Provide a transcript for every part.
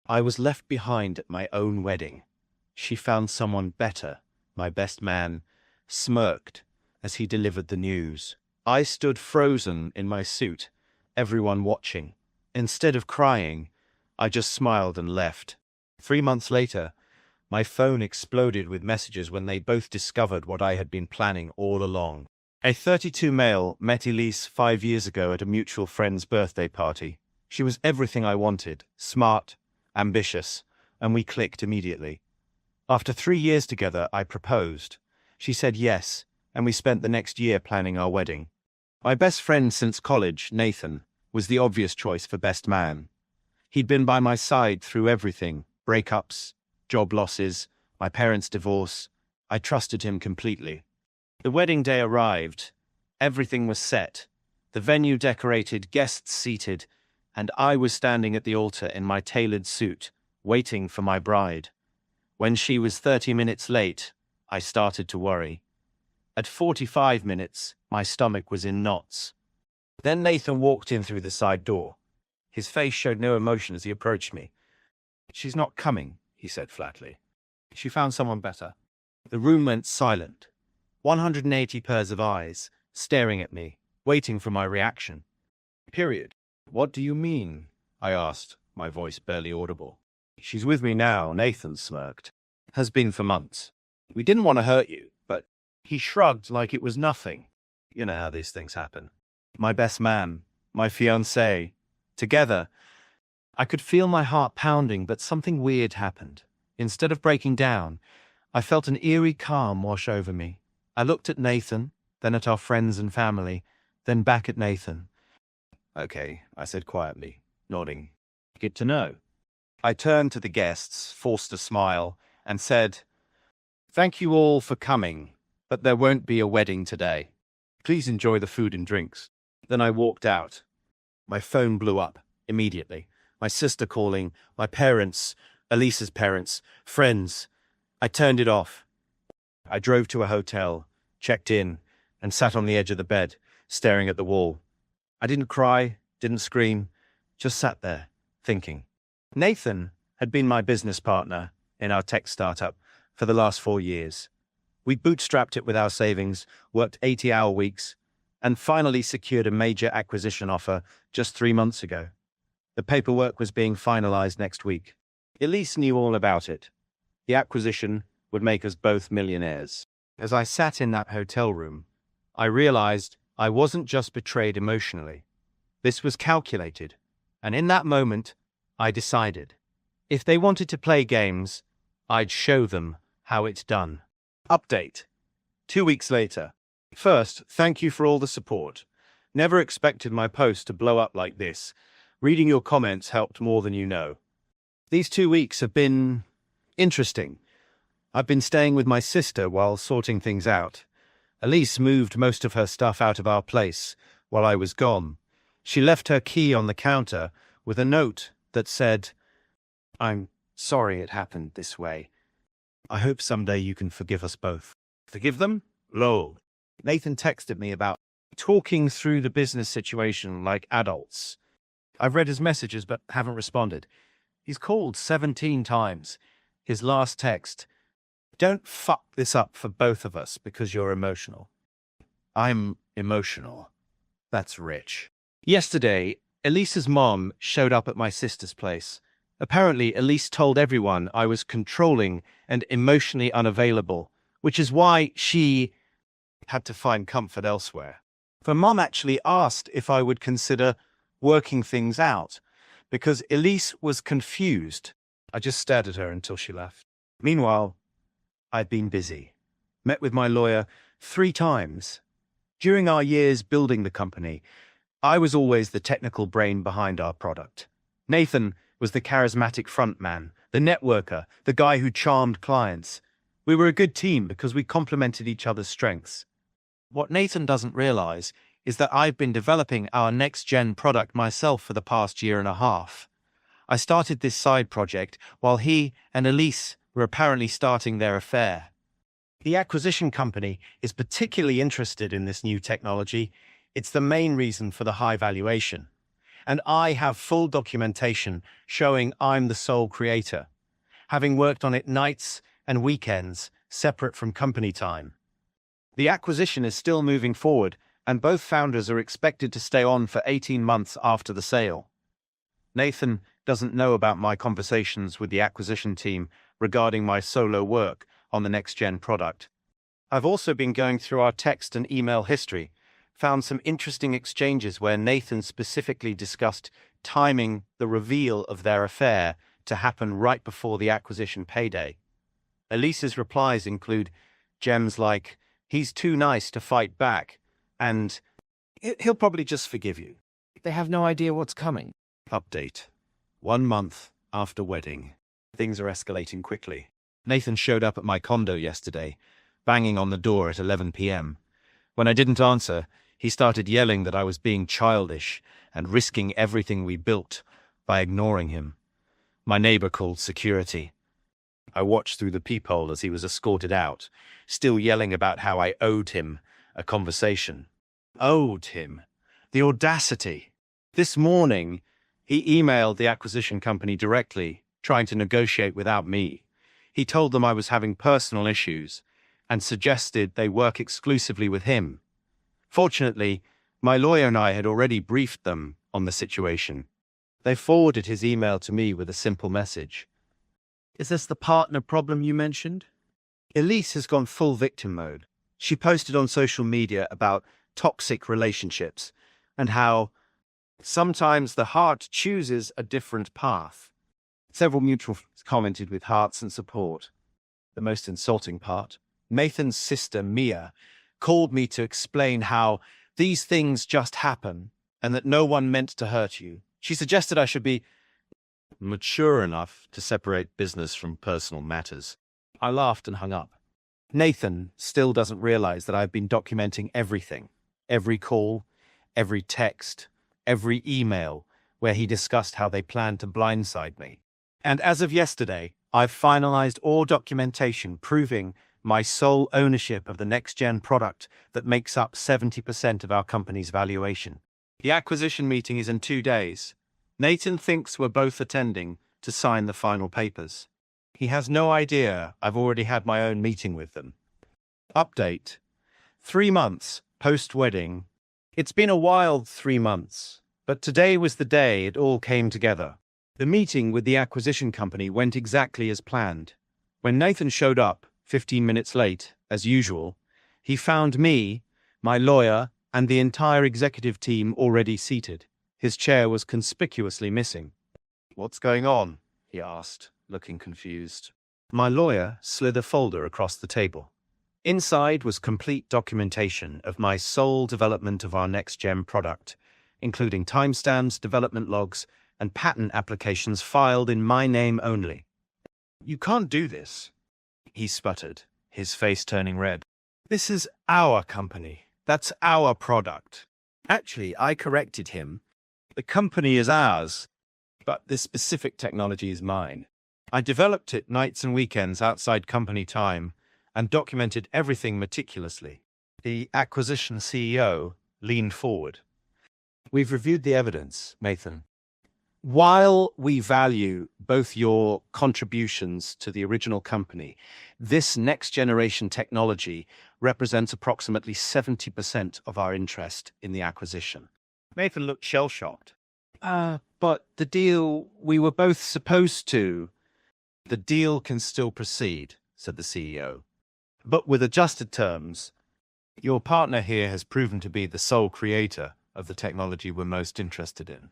I was left behind at my own wedding. She found someone better, my best man, smirked as he delivered the news. I stood frozen in my suit, everyone watching. Instead of crying, I just smiled and left. 3 months later, my phone exploded with messages when they both discovered what I had been planning all along. A 32 male met Elise 5 years ago at a mutual friend's birthday party. She was everything I wanted, smart, ambitious, and we clicked immediately. After 3 years together, I proposed. She said yes, and we spent the next year planning our wedding. My best friend since college, Nathan, was the obvious choice for best man. He'd been by my side through everything, breakups, job losses, my parents' divorce. I trusted him completely. The wedding day arrived. Everything was set. The venue decorated, guests seated, and I was standing at the altar in my tailored suit, waiting for my bride. When she was 30 minutes late, I started to worry. At 45 minutes, my stomach was in knots. Then Nathan walked in through the side door. His face showed no emotion as he approached me. "She's not coming," he said flatly. "She found someone better." The room went silent. 180 pairs of eyes, staring at me, waiting for my reaction. Period. "What do you mean?" I asked, my voice barely audible. "She's with me now," Nathan smirked. "Has been for months. We didn't want to hurt you, but..." He shrugged like it was nothing. You know how these things happen. My best man, my fiancé, together. I could feel my heart pounding, but something weird happened. Instead of breaking down, I felt an eerie calm wash over me. I looked at Nathan, then at our friends and family, then back at Nathan. "Okay," I said quietly, nodding. "Good to know." I turned to the guests, forced a smile, and said, "Thank you all for coming, but there won't be a wedding today. Please enjoy the food and drinks." Then I walked out. My phone blew up immediately. My sister calling, my parents, Elisa's parents, friends. I turned it off. I drove to a hotel, checked in, and sat on the edge of the bed, staring at the wall. I didn't cry, didn't scream, just sat there, thinking. Nathan had been my business partner in our tech startup for the last 4 years. We bootstrapped it with our savings, worked 80-hour weeks, and finally secured a major acquisition offer just 3 months ago. The paperwork was being finalized next week. Elise knew all about it. The acquisition would make us both millionaires. As I sat in that hotel room, I realized I wasn't just betrayed emotionally. This was calculated, and in that moment, I decided. If they wanted to play games, I'd show them how it's done. Update. 2 weeks later. First, thank you for all the support. Never expected my post to blow up like this. Reading your comments helped more than you know. These 2 weeks have been interesting. I've been staying with my sister while sorting things out. Elise moved most of her stuff out of our place while I was gone. She left her key on the counter with a note that said, "I'm sorry it happened this way. I hope someday you can forgive us both." Forgive them? Lol. Nathan texted me about talking through the business situation like adults. I've read his messages but haven't responded. He's called 17 times. His last text, "Don't fuck this up for both of us because you're emotional." I'm emotional. That's rich. Yesterday, Elisa's mom showed up at my sister's place. Apparently, Elise told everyone I was controlling and emotionally unavailable, which is why she had to find comfort elsewhere. For Mom actually asked if I would consider working things out, because Elise was confused. I just stared at her until she left. Meanwhile, I'd been busy. Met with my lawyer 3 times. During our years building the company, I was always the technical brain behind our product. Nathan was the charismatic front man, the networker, the guy who charmed clients. We were a good team because we complemented each other's strengths. What Nathan doesn't realize is that I've been developing our next-gen product myself for the past 1.5 years. I started this side project while he and Elise were apparently starting their affair. The acquisition company is particularly interested in this new technology. It's the main reason for the high valuation. and I have full documentation showing I'm the sole creator, having worked on it nights and weekends separate from company time. The acquisition is still moving forward, and both founders are expected to stay on for 18 months after the sale. Nathan doesn't know about my conversations with the acquisition team regarding my solo work on the next-gen product. I've also been going through our text and email history, found some interesting exchanges where Nathan specifically discussed timing the reveal of their affair to happen right before the acquisition payday. Elise's replies include gems like, "He's too nice to fight back," and "He'll probably just forgive you. They have no idea what's coming." Update. 1 month after wedding. Things are escalating quickly. Nathan showed up at my condo yesterday, banging on the door at 11 p.m. When I didn't answer, he started yelling that I was being childish and risking everything we built by ignoring him. My neighbor called security. I watched through the peephole as he was escorted out, still yelling about how I owed him a conversation. Owed him? The audacity! This morning, he emailed the acquisition company directly, trying to negotiate without me. He told them I was having personal issues and suggested they work exclusively with him. Fortunately, my lawyer and I had already briefed them on the situation. They forwarded his email to me with a simple message. "Is this the partner problem you mentioned?" Elise has gone full victim mode. She posted on social media about toxic relationships and how sometimes the heart chooses a different path. Several mutuals commented with hearts and support. The most insulting part, Nathan's sister, Mia, called me to explain how these things just happen and that no one meant to hurt you. She suggested I should be mature enough to separate business from personal matters. I laughed and hung up. Nathan still doesn't realize that I've been documenting everything. Every call, every text, every email where he discussed how they planned to blindside me. And as of yesterday, I've finalized all documentation proving my sole ownership of the next-gen product that makes up 70% of our company's valuation. The acquisition meeting is in 2 days. Nathan thinks we're both attending to sign the final papers. He has no idea I've already had my own meeting with them. Update. 3 months post-wedding. It's been a wild 3 months, but today was the day it all came together. The meeting with the acquisition company went exactly as planned. When Nathan showed up, 15 minutes late, as usual, he found me, my lawyer, and the entire executive team already seated. His chair was conspicuously missing. "What's going on?" he asked, looking confused. My lawyer slid a folder across the table. Inside was complete documentation of my sole development of our next-gen product, including timestamps, development logs, and patent applications filed in my name only. "You can't do this," he sputtered, his face turning red. "This is our company. That's our product." Actually, I corrected him. The company is ours, but this specific technology is mine. I developed it nights and weekends outside company time and documented everything meticulously. The acquisition CEO leaned forward. "We've reviewed the evidence, Nathan. While we value both your contributions to the original company, this next-generation technology represents approximately 70% of our interest in the acquisition." Nathan looked shell-shocked. But the deal we were both supposed to..." "The deal can still proceed," said the CEO, "but with adjusted terms. Your partner here has proven to be the sole creator of the technology we're most interested in.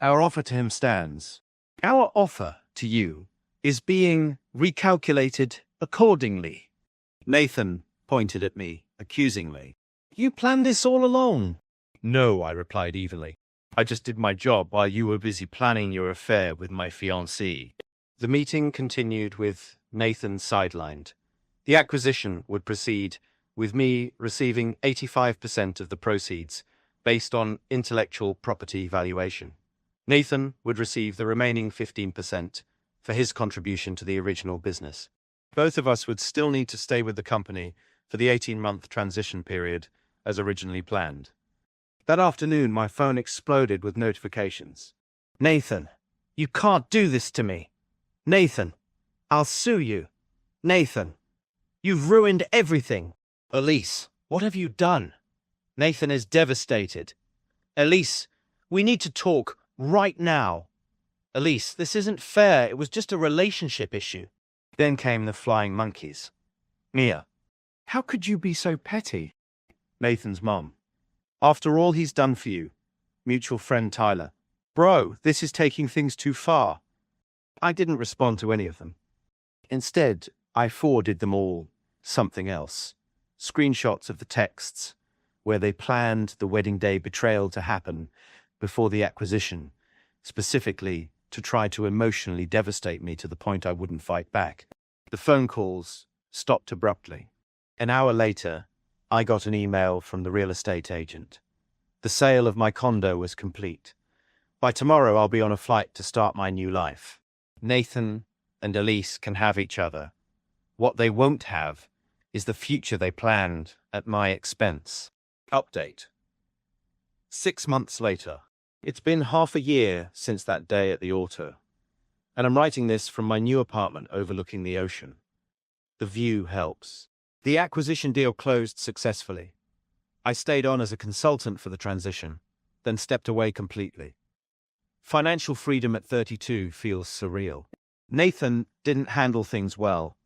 Our offer to him stands. Our offer to you is being recalculated accordingly." Nathan pointed at me accusingly. "You planned this all along." "No," I replied evenly. "I just did my job while you were busy planning your affair with my fiancée." The meeting continued with Nathan sidelined. The acquisition would proceed with me receiving 85% of the proceeds based on intellectual property valuation. Nathan would receive the remaining 15% for his contribution to the original business. Both of us would still need to stay with the company for the 18-month transition period as originally planned. That afternoon, my phone exploded with notifications. Nathan, you can't do this to me. Nathan, I'll sue you. Nathan, you've ruined everything. Elise, what have you done? Nathan is devastated. Elise, we need to talk right now. Elise, this isn't fair. It was just a relationship issue. Then came the flying monkeys. Mia, how could you be so petty? Nathan's mom. After all he's done for you. Mutual friend Tyler. Bro, this is taking things too far. I didn't respond to any of them. Instead, I forwarded them all something else. Screenshots of the texts where they planned the wedding day betrayal to happen before the acquisition, specifically to try to emotionally devastate me to the point I wouldn't fight back. The phone calls stopped abruptly. An hour later, I got an email from the real estate agent. The sale of my condo was complete. By tomorrow, I'll be on a flight to start my new life. Nathan and Elise can have each other. What they won't have is the future they planned at my expense. Update. 6 months later. It's been half a year since that day at the auto, and I'm writing this from my new apartment overlooking the ocean. The view helps. The acquisition deal closed successfully. I stayed on as a consultant for the transition, then stepped away completely. Financial freedom at 32 feels surreal. Nathan didn't handle things well.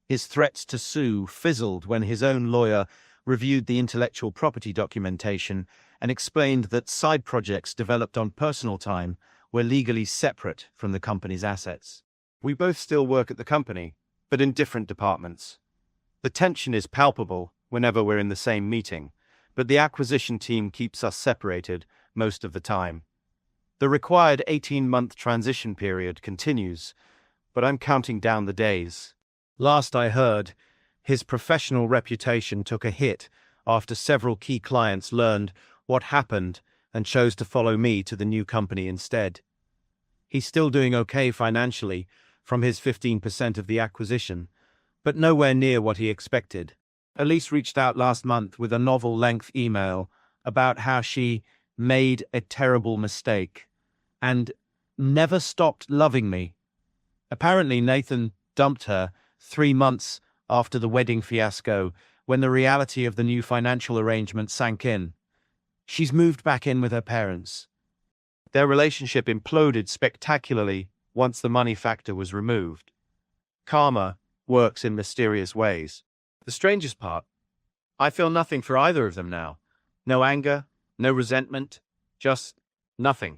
His threats to sue fizzled when his own lawyer reviewed the intellectual property documentation and explained that side projects developed on personal time were legally separate from the company's assets. We both still work at the company, but in different departments. The tension is palpable whenever we're in the same meeting, but the acquisition team keeps us separated most of the time. The required 18-month transition period continues, but I'm counting down the days. Last I heard, his professional reputation took a hit after several key clients learned what happened and chose to follow me to the new company instead. He's still doing okay financially from his 15% of the acquisition, but nowhere near what he expected. Elise reached out last month with a novel-length email about how she made a terrible mistake and never stopped loving me. Apparently, Nathan dumped her 3 months after the wedding fiasco when the reality of the new financial arrangement sank in. She's moved back in with her parents. Their relationship imploded spectacularly once the money factor was removed. Karma works in mysterious ways. The strangest part, I feel nothing for either of them now. No anger, no resentment, just nothing.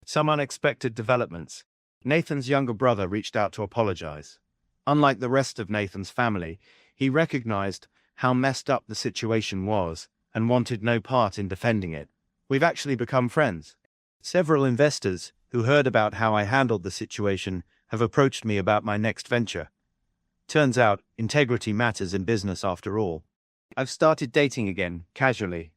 Some unexpected developments. Nathan's younger brother reached out to apologize. Unlike the rest of Nathan's family, he recognized how messed up the situation was and wanted no part in defending it. We've actually become friends. Several investors who heard about how I handled the situation have approached me about my next venture. Turns out, integrity matters in business after all. I've started dating again, casually.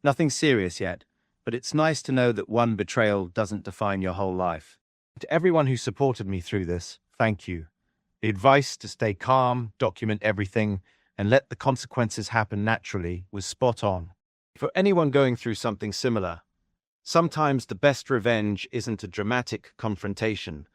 Nothing serious yet, but it's nice to know that one betrayal doesn't define your whole life. To everyone who supported me through this, thank you. The advice to stay calm, document everything, and let the consequences happen naturally was spot on. For anyone going through something similar, sometimes the best revenge isn't a dramatic confrontation,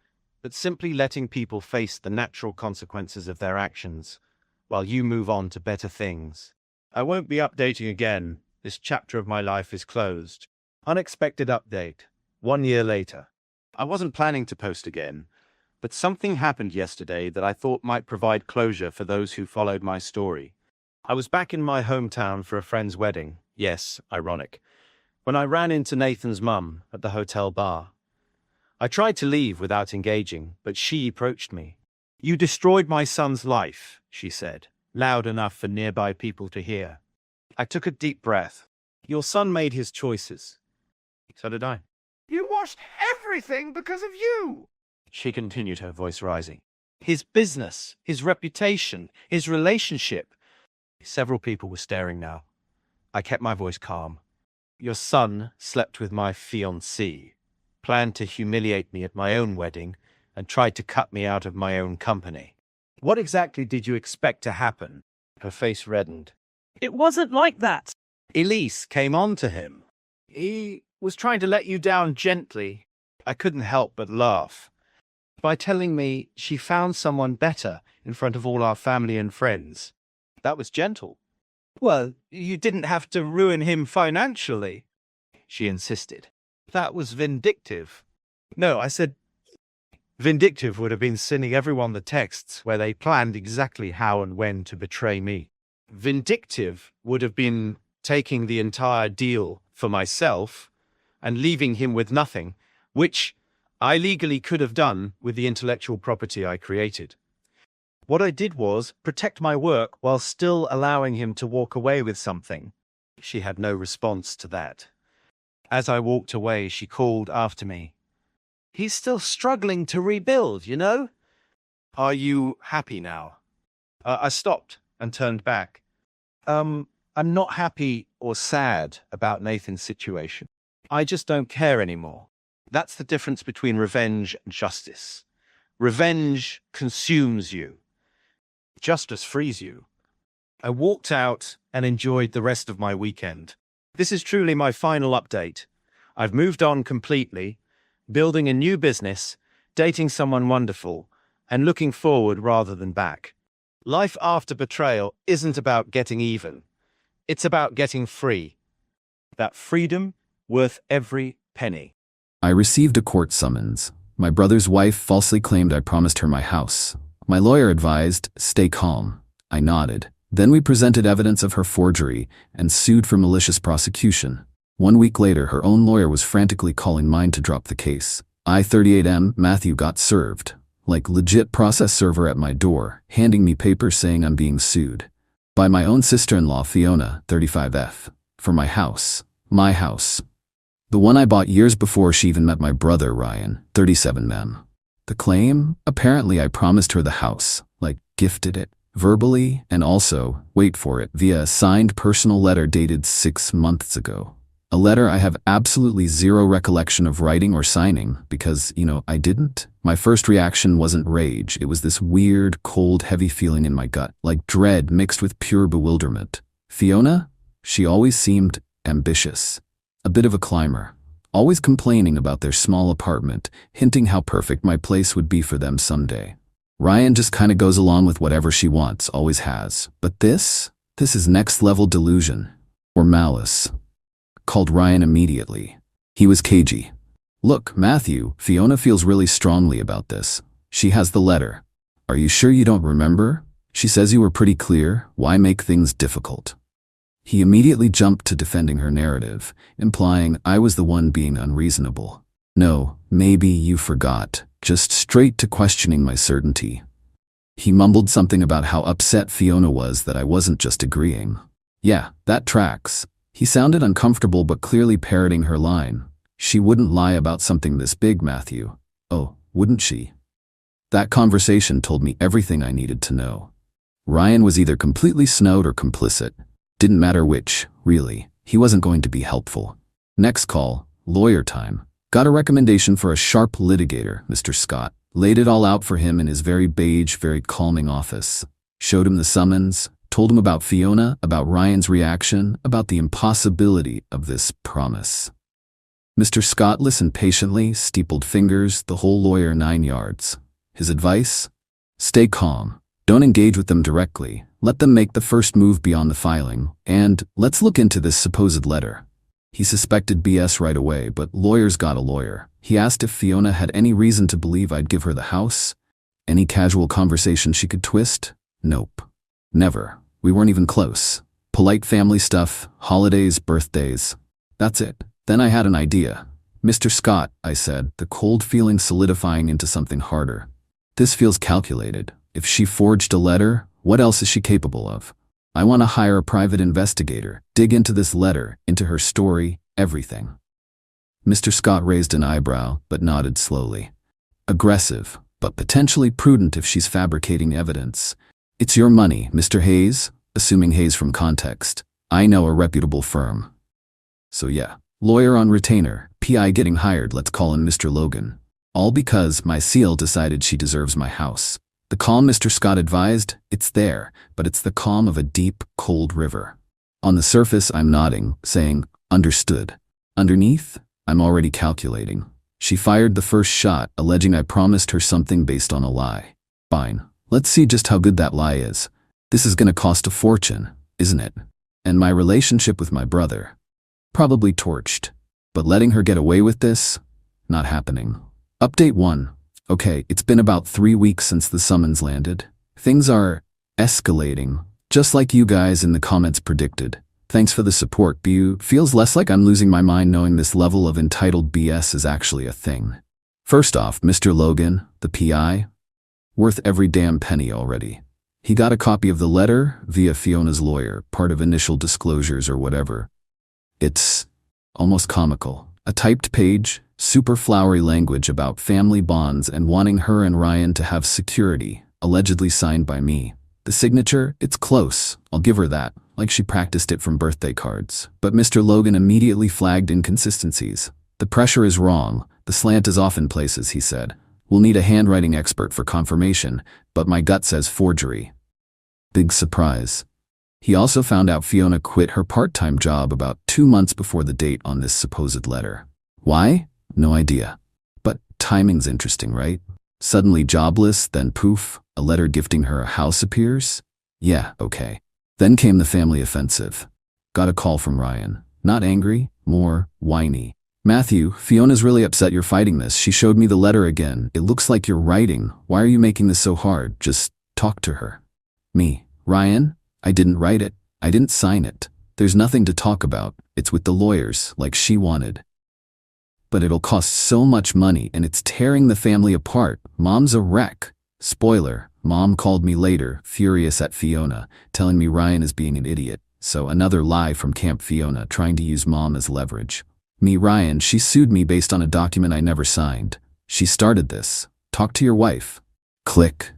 but simply letting people face the natural consequences of their actions, while you move on to better things. I won't be updating again. This chapter of my life is closed. Unexpected update. 1 year later. I wasn't planning to post again, but something happened yesterday that I thought might provide closure for those who followed my story. I was back in my hometown for a friend's wedding. Yes, ironic. When I ran into Nathan's mum at the hotel bar. I tried to leave without engaging, but she approached me. "You destroyed my son's life," she said, loud enough for nearby people to hear. I took a deep breath. "Your son made his choices. So did I." "You lost everything because of you," she continued, her voice rising. "His business, his reputation, his relationship." Several people were staring now. I kept my voice calm. "Your son slept with my fiancée, planned to humiliate me at my own wedding, and tried to cut me out of my own company. What exactly did you expect to happen?" Her face reddened. It wasn't like that. Elise came on to him. He was trying to let you down gently. I couldn't help but laugh. By telling me she found someone better in front of all our family and friends. That was gentle. Well, you didn't have to ruin him financially, she insisted. That was vindictive. No, I said vindictive would have been sending everyone the texts where they planned exactly how and when to betray me. Vindictive would have been taking the entire deal for myself and leaving him with nothing, which I legally could have done with the intellectual property I created. What I did was protect my work while still allowing him to walk away with something. She had no response to that. As I walked away, she called after me. He's still struggling to rebuild, you know? Are you happy now? I stopped and turned back. I'm not happy or sad about Nathan's situation. I just don't care anymore. That's the difference between revenge and justice. Revenge consumes you. Justice frees you. I walked out and enjoyed the rest of my weekend. This is truly my final update. I've moved on completely, building a new business, dating someone wonderful, and looking forward rather than back. Life after betrayal isn't about getting even. It's about getting free. That freedom worth every penny. I received a court summons. My brother's wife falsely claimed I promised her my house. My lawyer advised, stay calm. I nodded. Then we presented evidence of her forgery and sued for malicious prosecution. 1 week later, her own lawyer was frantically calling mine to drop the case. I-38M, Matthew got served. Like legit process server at my door, handing me papers saying I'm being sued. By my own sister-in-law, Fiona, 35F. For my house. My house. The one I bought years before she even met my brother, Ryan, 37M. The claim? Apparently I promised her the house, like gifted it, verbally, and also, wait for it, via a signed personal letter dated 6 months ago. A letter I have absolutely zero recollection of writing or signing because, I didn't. My first reaction wasn't rage, it was this weird, cold, heavy feeling in my gut, like dread mixed with pure bewilderment. Fiona? She always seemed ambitious. A bit of a climber. Always complaining about their small apartment, hinting how perfect my place would be for them someday. Ryan just kinda goes along with whatever she wants, always has. But this is next level delusion. Or malice. Called Ryan immediately. He was cagey. Look, Matthew, Fiona feels really strongly about this. She has the letter. Are you sure you don't remember? She says you were pretty clear. Why make things difficult? He immediately jumped to defending her narrative, implying I was the one being unreasonable. No, maybe you forgot. Just straight to questioning my certainty. He mumbled something about how upset Fiona was that I wasn't just agreeing. Yeah, that tracks. He sounded uncomfortable but clearly parroting her line. She wouldn't lie about something this big, Matthew. Oh, wouldn't she? That conversation told me everything I needed to know. Ryan was either completely snowed or complicit. Didn't matter which, really. He wasn't going to be helpful. Next call, lawyer time. Got a recommendation for a sharp litigator, Mr. Scott. Laid it all out for him in his very beige, very calming office. Showed him the summons, told him about Fiona, about Ryan's reaction, about the impossibility of this promise. Mr. Scott listened patiently, steepled fingers, the whole lawyer 9 yards. His advice? Stay calm. Don't engage with them directly. Let them make the first move beyond the filing. And let's look into this supposed letter. He suspected BS right away, but lawyers got a lawyer. He asked if Fiona had any reason to believe I'd give her the house. Any casual conversation she could twist? Nope. Never. We weren't even close. Polite family stuff, holidays, birthdays. That's it. Then I had an idea. Mr. Scott, I said, the cold feeling solidifying into something harder. This feels calculated. If she forged a letter, what else is she capable of? I want to hire a private investigator, dig into this letter, into her story, everything. Mr. Scott raised an eyebrow, but nodded slowly. Aggressive, but potentially prudent if she's fabricating evidence. It's your money, Mr. Hayes, assuming Hayes from context. I know a reputable firm. So yeah, lawyer on retainer, PI getting hired, let's call him Mr. Logan. All because my seal decided she deserves my house. The calm Mr. Scott advised, it's there, but it's the calm of a deep, cold river. On the surface, I'm nodding, saying, understood. Underneath, I'm already calculating. She fired the first shot, alleging I promised her something based on a lie. Fine. Let's see just how good that lie is. This is gonna cost a fortune, isn't it? And my relationship with my brother. Probably torched. But letting her get away with this? Not happening. Update 1. Okay, it's been about 3 weeks since the summons landed. Things are escalating, just like you guys in the comments predicted. Thanks for the support, Bu. Feels less like I'm losing my mind knowing this level of entitled BS is actually a thing. First off, Mr. Logan, the PI, worth every damn penny already. He got a copy of the letter via Fiona's lawyer, part of initial disclosures or whatever. It's almost comical. A typed page, super flowery language about family bonds and wanting her and Ryan to have security, allegedly signed by me. The signature, it's close, I'll give her that, like she practiced it from birthday cards. But Mr. Logan immediately flagged inconsistencies. The pressure is wrong, the slant is off in places, he said. We'll need a handwriting expert for confirmation, but my gut says forgery. Big surprise. He also found out Fiona quit her part-time job about 2 months before the date on this supposed letter. Why? No idea. But timing's interesting, right? Suddenly jobless, then poof, a letter gifting her a house appears? Yeah, okay. Then came the family offensive. Got a call from Ryan. Not angry, more whiny. Matthew, Fiona's really upset you're fighting this. She showed me the letter again. It looks like you're writing. Why are you making this so hard? Just talk to her. Me. Ryan? I didn't write it. I didn't sign it. There's nothing to talk about. It's with the lawyers, like she wanted. But it'll cost so much money and it's tearing the family apart. Mom's a wreck. Spoiler, Mom called me later, furious at Fiona, telling me Ryan is being an idiot. So another lie from Camp Fiona, trying to use Mom as leverage. Me, Ryan, she sued me based on a document I never signed. She started this. Talk to your wife. Click.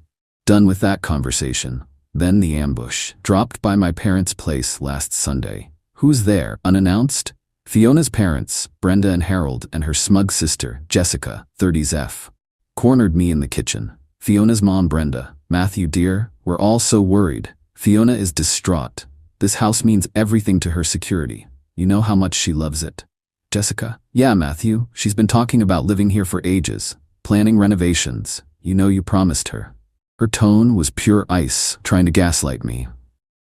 Done with that conversation. Then the ambush. Dropped by my parents' place last Sunday. Who's there, unannounced? Fiona's parents, Brenda and Harold, and her smug sister, Jessica, 30s F. Cornered me in the kitchen. Fiona's mom, Brenda, Matthew dear, we're all so worried. Fiona is distraught. This house means everything to her security. You know how much she loves it. Jessica, yeah, Matthew, she's been talking about living here for ages, planning renovations. You know you promised her. Her tone was pure ice, trying to gaslight me.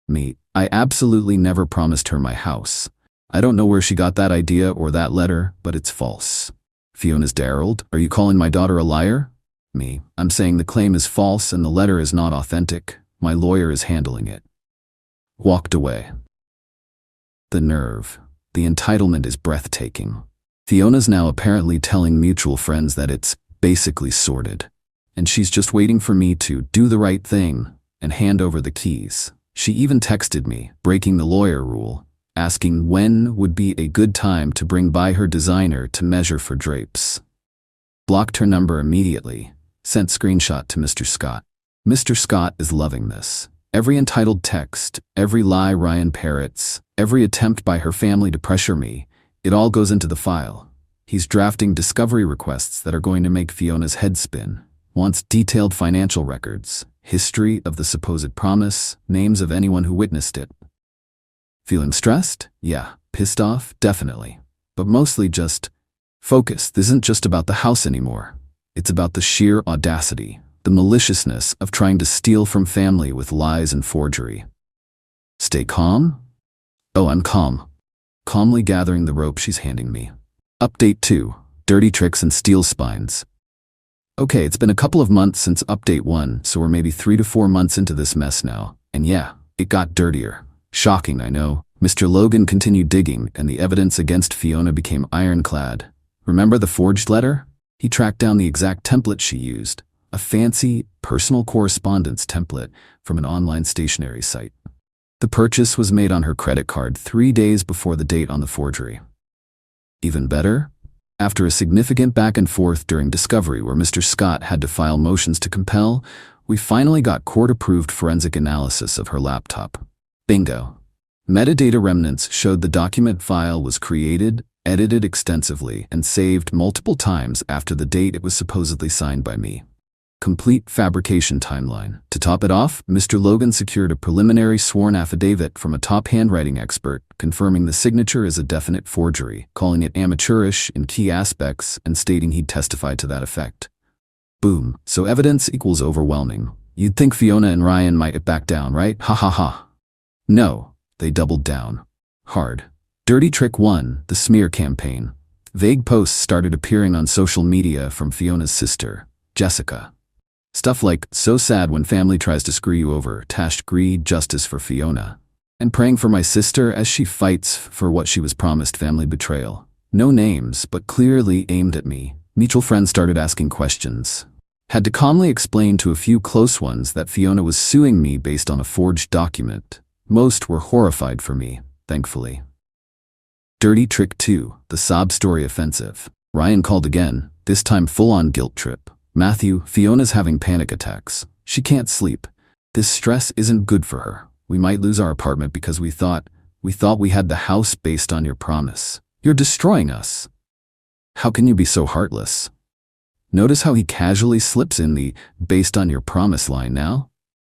Me, I absolutely never promised her my house. I don't know where she got that idea or that letter, but it's false. Fiona's Daryl, are you calling my daughter a liar? Me, I'm saying the claim is false and the letter is not authentic. My lawyer is handling it. Walked away. The nerve. The entitlement is breathtaking. Fiona's now apparently telling mutual friends that it's basically sorted. And she's just waiting for me to do the right thing and hand over the keys. She even texted me, breaking the lawyer rule, asking when would be a good time to bring by her designer to measure for drapes. Blocked her number immediately, sent screenshot to Mr. Scott. Mr. Scott is loving this. Every entitled text, every lie Ryan parrots, every attempt by her family to pressure me, it all goes into the file. He's drafting discovery requests that are going to make Fiona's head spin. Wants detailed financial records, history of the supposed promise, names of anyone who witnessed it. Feeling stressed? Yeah. Pissed off? Definitely. But mostly just focused. This isn't just about the house anymore. It's about the sheer audacity, the maliciousness of trying to steal from family with lies and forgery. Stay calm? Oh, I'm calm. Calmly gathering the rope she's handing me. Update 2. Dirty tricks and steel spines. Okay, it's been a couple of months since update 1, so we're maybe 3 to 4 months into this mess now. And yeah, it got dirtier. Shocking, I know. Mr. Logan continued digging, and the evidence against Fiona became ironclad. Remember the forged letter? He tracked down the exact template she used. A fancy, personal correspondence template from an online stationery site. The purchase was made on her credit card 3 days before the date on the forgery. Even better? After a significant back and forth during discovery where Mr. Scott had to file motions to compel, we finally got court-approved forensic analysis of her laptop. Bingo. Metadata remnants showed the document file was created, edited extensively, and saved multiple times after the date it was supposedly signed by me. complete fabrication timeline. To top it off, Mr. Logan secured a preliminary sworn affidavit from a top handwriting expert, confirming the signature is a definite forgery, calling it amateurish in key aspects, and stating he'd testify to that effect. Boom. So evidence equals overwhelming. You'd think Fiona and Ryan might back down, right? Ha ha ha. No, they doubled down. Hard. Dirty Trick 1, the smear campaign. Vague posts started appearing on social media from Fiona's sister, Jessica. Stuff like, so sad when family tries to screw you over, #greed justice for Fiona. And praying for my sister as she fights for what she was promised, family betrayal. No names, but clearly aimed at me. Mutual friends started asking questions. Had to calmly explain to a few close ones that Fiona was suing me based on a forged document. Most were horrified for me, thankfully. Dirty Trick 2, the sob story offensive. Ryan called again, this time full-on guilt trip. Matthew, Fiona's having panic attacks. She can't sleep. This stress isn't good for her. We might lose our apartment because we thought we had the house based on your promise. You're destroying us. How can you be so heartless? Notice how he casually slips in the based on your promise line now?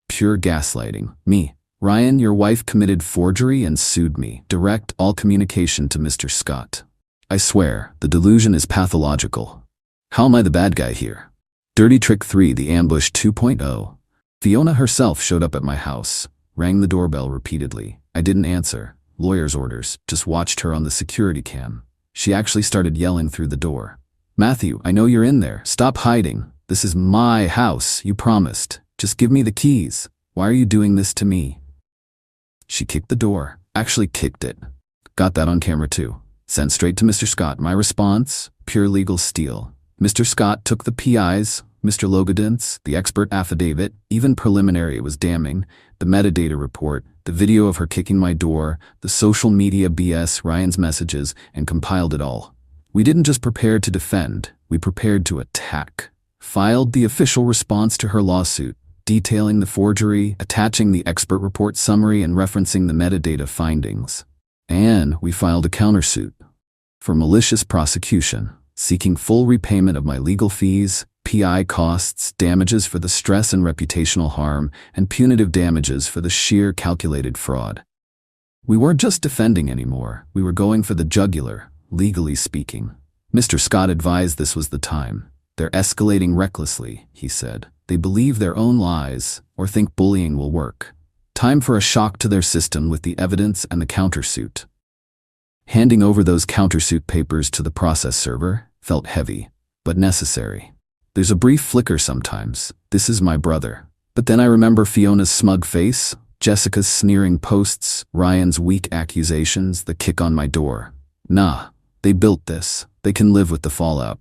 Pure gaslighting. Me. Ryan, your wife committed forgery and sued me. Direct all communication to Mr. Scott. I swear, the delusion is pathological. How am I the bad guy here? Dirty Trick 3, the ambush 2.0. Fiona herself showed up at my house, rang the doorbell repeatedly. I didn't answer. Lawyer's orders, just watched her on the security cam. She actually started yelling through the door. Matthew, I know you're in there. Stop hiding. This is my house, you promised. Just give me the keys. Why are you doing this to me? She kicked the door. Actually kicked it. Got that on camera too. Sent straight to Mr. Scott. My response? Pure legal steal. Mr. Scott took the PIs, Mr. Logadin's, the expert affidavit, even preliminary was damning, the metadata report, the video of her kicking my door, the social media BS, Ryan's messages, and compiled it all. We didn't just prepare to defend, we prepared to attack. Filed the official response to her lawsuit, detailing the forgery, attaching the expert report summary, and referencing the metadata findings. And we filed a countersuit for malicious prosecution, seeking full repayment of my legal fees, PI costs, damages for the stress and reputational harm, and punitive damages for the sheer calculated fraud. We weren't just defending anymore, we were going for the jugular, legally speaking. Mr. Scott advised this was the time. They're escalating recklessly, he said. They believe their own lies, or think bullying will work. Time for a shock to their system with the evidence and the countersuit. Handing over those countersuit papers to the process server felt heavy, but necessary. There's a brief flicker sometimes. This is my brother. But then I remember Fiona's smug face, Jessica's sneering posts, Ryan's weak accusations, the kick on my door. Nah, they built this. They can live with the fallout.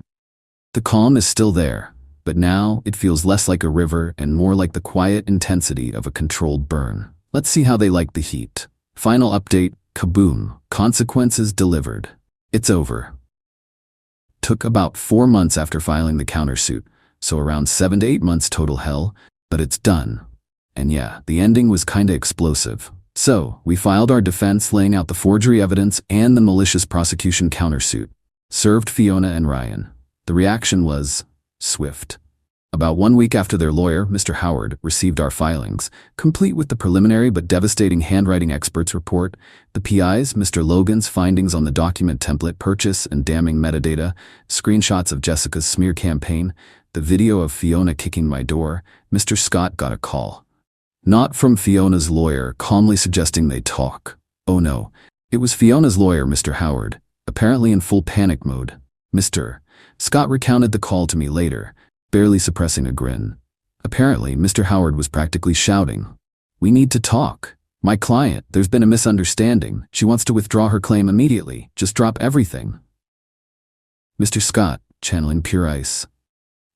The calm is still there, but now it feels less like a river and more like the quiet intensity of a controlled burn. Let's see how they like the heat. Final update, kaboom, consequences delivered. It's over. Took about 4 months after filing the countersuit, so around 7 to 8 months total hell, but it's done. And yeah, the ending was kinda explosive. So, we filed our defense laying out the forgery evidence and the malicious prosecution countersuit. Served Fiona and Ryan. The reaction was swift. About 1 week after their lawyer, Mr. Howard, received our filings, complete with the preliminary but devastating handwriting expert's report, the PI's, Mr. Logan's findings on the document template purchase and damning metadata, screenshots of Jessica's smear campaign, the video of Fiona kicking my door, Mr. Scott got a call. Not from Fiona's lawyer, calmly suggesting they talk. Oh no, it was Fiona's lawyer, Mr. Howard, apparently in full panic mode. Mr. Scott recounted the call to me later, barely suppressing a grin. Apparently, Mr. Howard was practically shouting, "We need to talk. My client, there's been a misunderstanding. She wants to withdraw her claim immediately. Just drop everything." Mr. Scott, channeling pure ice.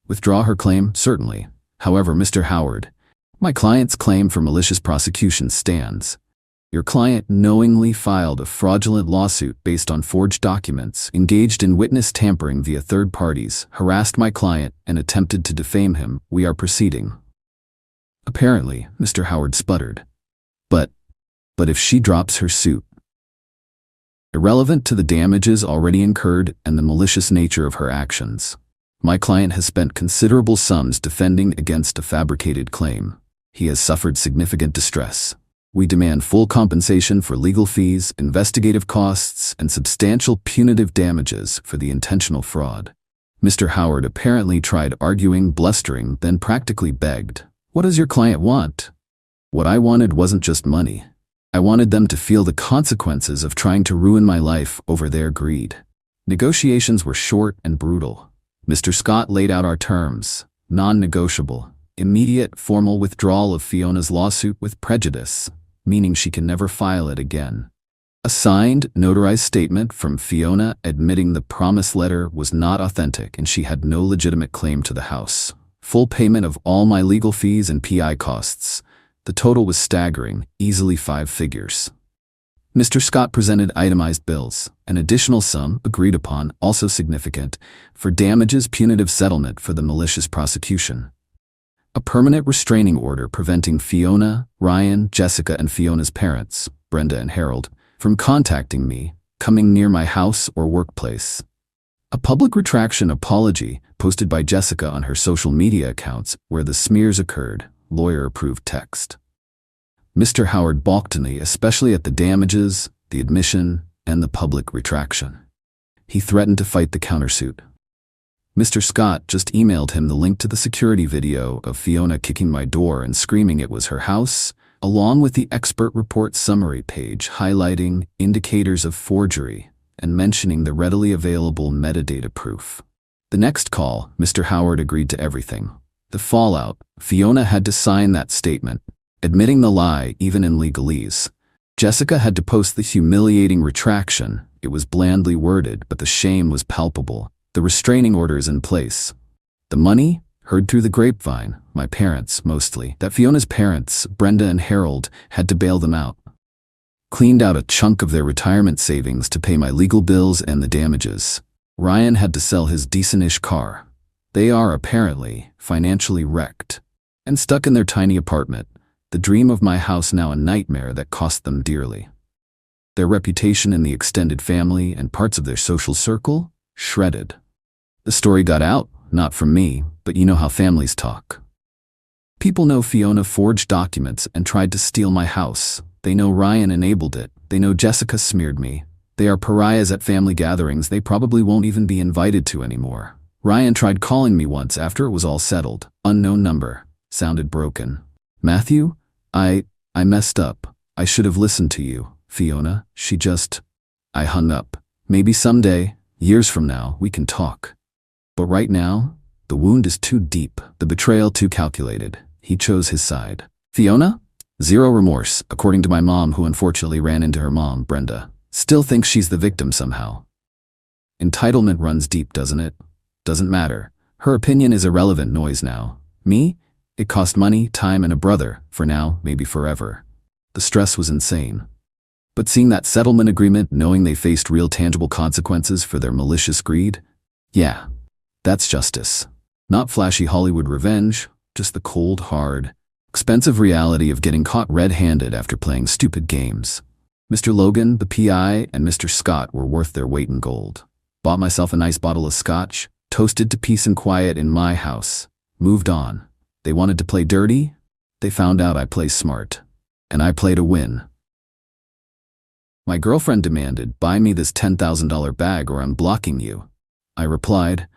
Withdraw her claim? Certainly. However, Mr. Howard, my client's claim for malicious prosecution stands. Your client knowingly filed a fraudulent lawsuit based on forged documents, engaged in witness tampering via third parties, harassed my client, and attempted to defame him. We are proceeding. Apparently, Mr. Howard sputtered. But if she drops her suit? Irrelevant to the damages already incurred and the malicious nature of her actions. My client has spent considerable sums defending against a fabricated claim. He has suffered significant distress. We demand full compensation for legal fees, investigative costs, and substantial punitive damages for the intentional fraud. Mr. Howard apparently tried arguing, blustering, then practically begged. What does your client want? What I wanted wasn't just money. I wanted them to feel the consequences of trying to ruin my life over their greed. Negotiations were short and brutal. Mr. Scott laid out our terms: non-negotiable, immediate formal withdrawal of Fiona's lawsuit with prejudice, meaning she can never file it again. A signed, notarized statement from Fiona admitting the promise letter was not authentic and she had no legitimate claim to the house. Full payment of all my legal fees and PI costs. The total was staggering, easily 5 figures. Mr. Scott presented itemized bills, an additional sum, agreed upon, also significant, for damages punitive settlement for the malicious prosecution. A permanent restraining order preventing Fiona, Ryan, Jessica, and Fiona's parents, Brenda and Harold, from contacting me, coming near my house or workplace. A public retraction apology posted by Jessica on her social media accounts where the smears occurred, lawyer-approved text. Mr. Howard balked me, especially at the damages, the admission, and the public retraction. He threatened to fight the countersuit. Mr. Scott just emailed him the link to the security video of Fiona kicking my door and screaming it was her house, along with the expert report summary page highlighting indicators of forgery and mentioning the readily available metadata proof. The next call, Mr. Howard agreed to everything. The fallout, Fiona had to sign that statement, admitting the lie even in legalese. Jessica had to post the humiliating retraction. It was blandly worded, but the shame was palpable. The restraining order is in place. The money? Heard through the grapevine, my parents mostly, that Fiona's parents, Brenda and Harold, had to bail them out. Cleaned out a chunk of their retirement savings to pay my legal bills and the damages. Ryan had to sell his decent-ish car. They are, apparently, financially wrecked. And stuck in their tiny apartment, the dream of my house now a nightmare that cost them dearly. Their reputation in the extended family and parts of their social circle? Shredded. The story got out, not from me, but you know how families talk. People know Fiona forged documents and tried to steal my house. They know Ryan enabled it. They know Jessica smeared me. They are pariahs at family gatherings they probably won't even be invited to anymore. Ryan tried calling me once after it was all settled. Unknown number. Sounded broken. Matthew, I messed up. I should have listened to you, Fiona. I hung up. Maybe someday, years from now, we can talk. But right now, the wound is too deep, the betrayal too calculated. He chose his side. Fiona? Zero remorse, according to my mom, who unfortunately ran into her mom, Brenda. Still thinks she's the victim somehow. Entitlement runs deep, doesn't it? Doesn't matter. Her opinion is irrelevant noise now. Me? It cost money, time, and a brother. For now, maybe forever. The stress was insane. But seeing that settlement agreement, knowing they faced real tangible consequences for their malicious greed? Yeah. That's justice. Not flashy Hollywood revenge, just the cold, hard, expensive reality of getting caught red-handed after playing stupid games. Mr. Logan, the PI, and Mr. Scott were worth their weight in gold. Bought myself a nice bottle of scotch, toasted to peace and quiet in my house. Moved on. They wanted to play dirty. They found out I play smart. And I play to win. My girlfriend demanded, buy me this $10,000 bag or I'm blocking you. I replied,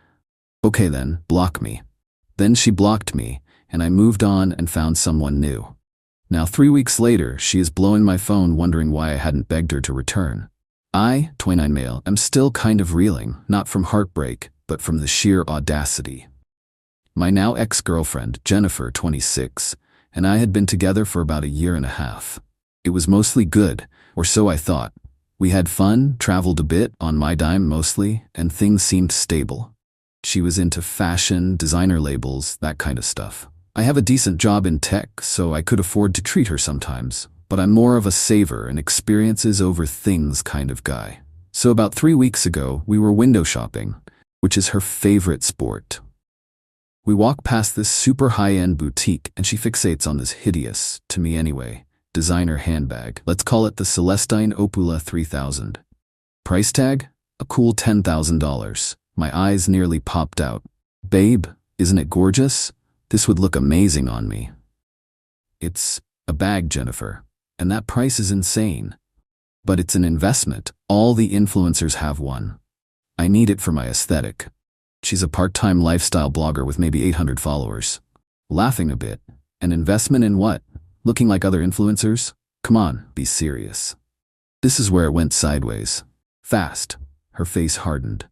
okay then, block me. Then she blocked me, and I moved on and found someone new. Now 3 weeks later, she is blowing my phone wondering why I hadn't begged her to return. I, 29 male, am still kind of reeling, not from heartbreak, but from the sheer audacity. My now ex-girlfriend, Jennifer, 26, and I had been together for about 1.5 years. It was mostly good, or so I thought. We had fun, traveled a bit, on my dime mostly, and things seemed stable. She was into fashion, designer labels, that kind of stuff. I have a decent job in tech, so I could afford to treat her sometimes, but I'm more of a saver and experiences over things kind of guy. So about 3 weeks ago, we were window shopping, which is her favorite sport. We walk past this super high-end boutique and she fixates on this hideous, to me anyway, designer handbag. Let's call it the Celestine Opula 3000. Price tag? A cool $10,000. My eyes nearly popped out. Babe, isn't it gorgeous? This would look amazing on me. It's a bag, Jennifer, and that price is insane. But it's an investment. All the influencers have one. I need it for my aesthetic. She's a part-time lifestyle blogger with maybe 800 followers. Laughing a bit. An investment in what? Looking like other influencers? Come on, be serious. This is where it went sideways. Fast. Her face hardened.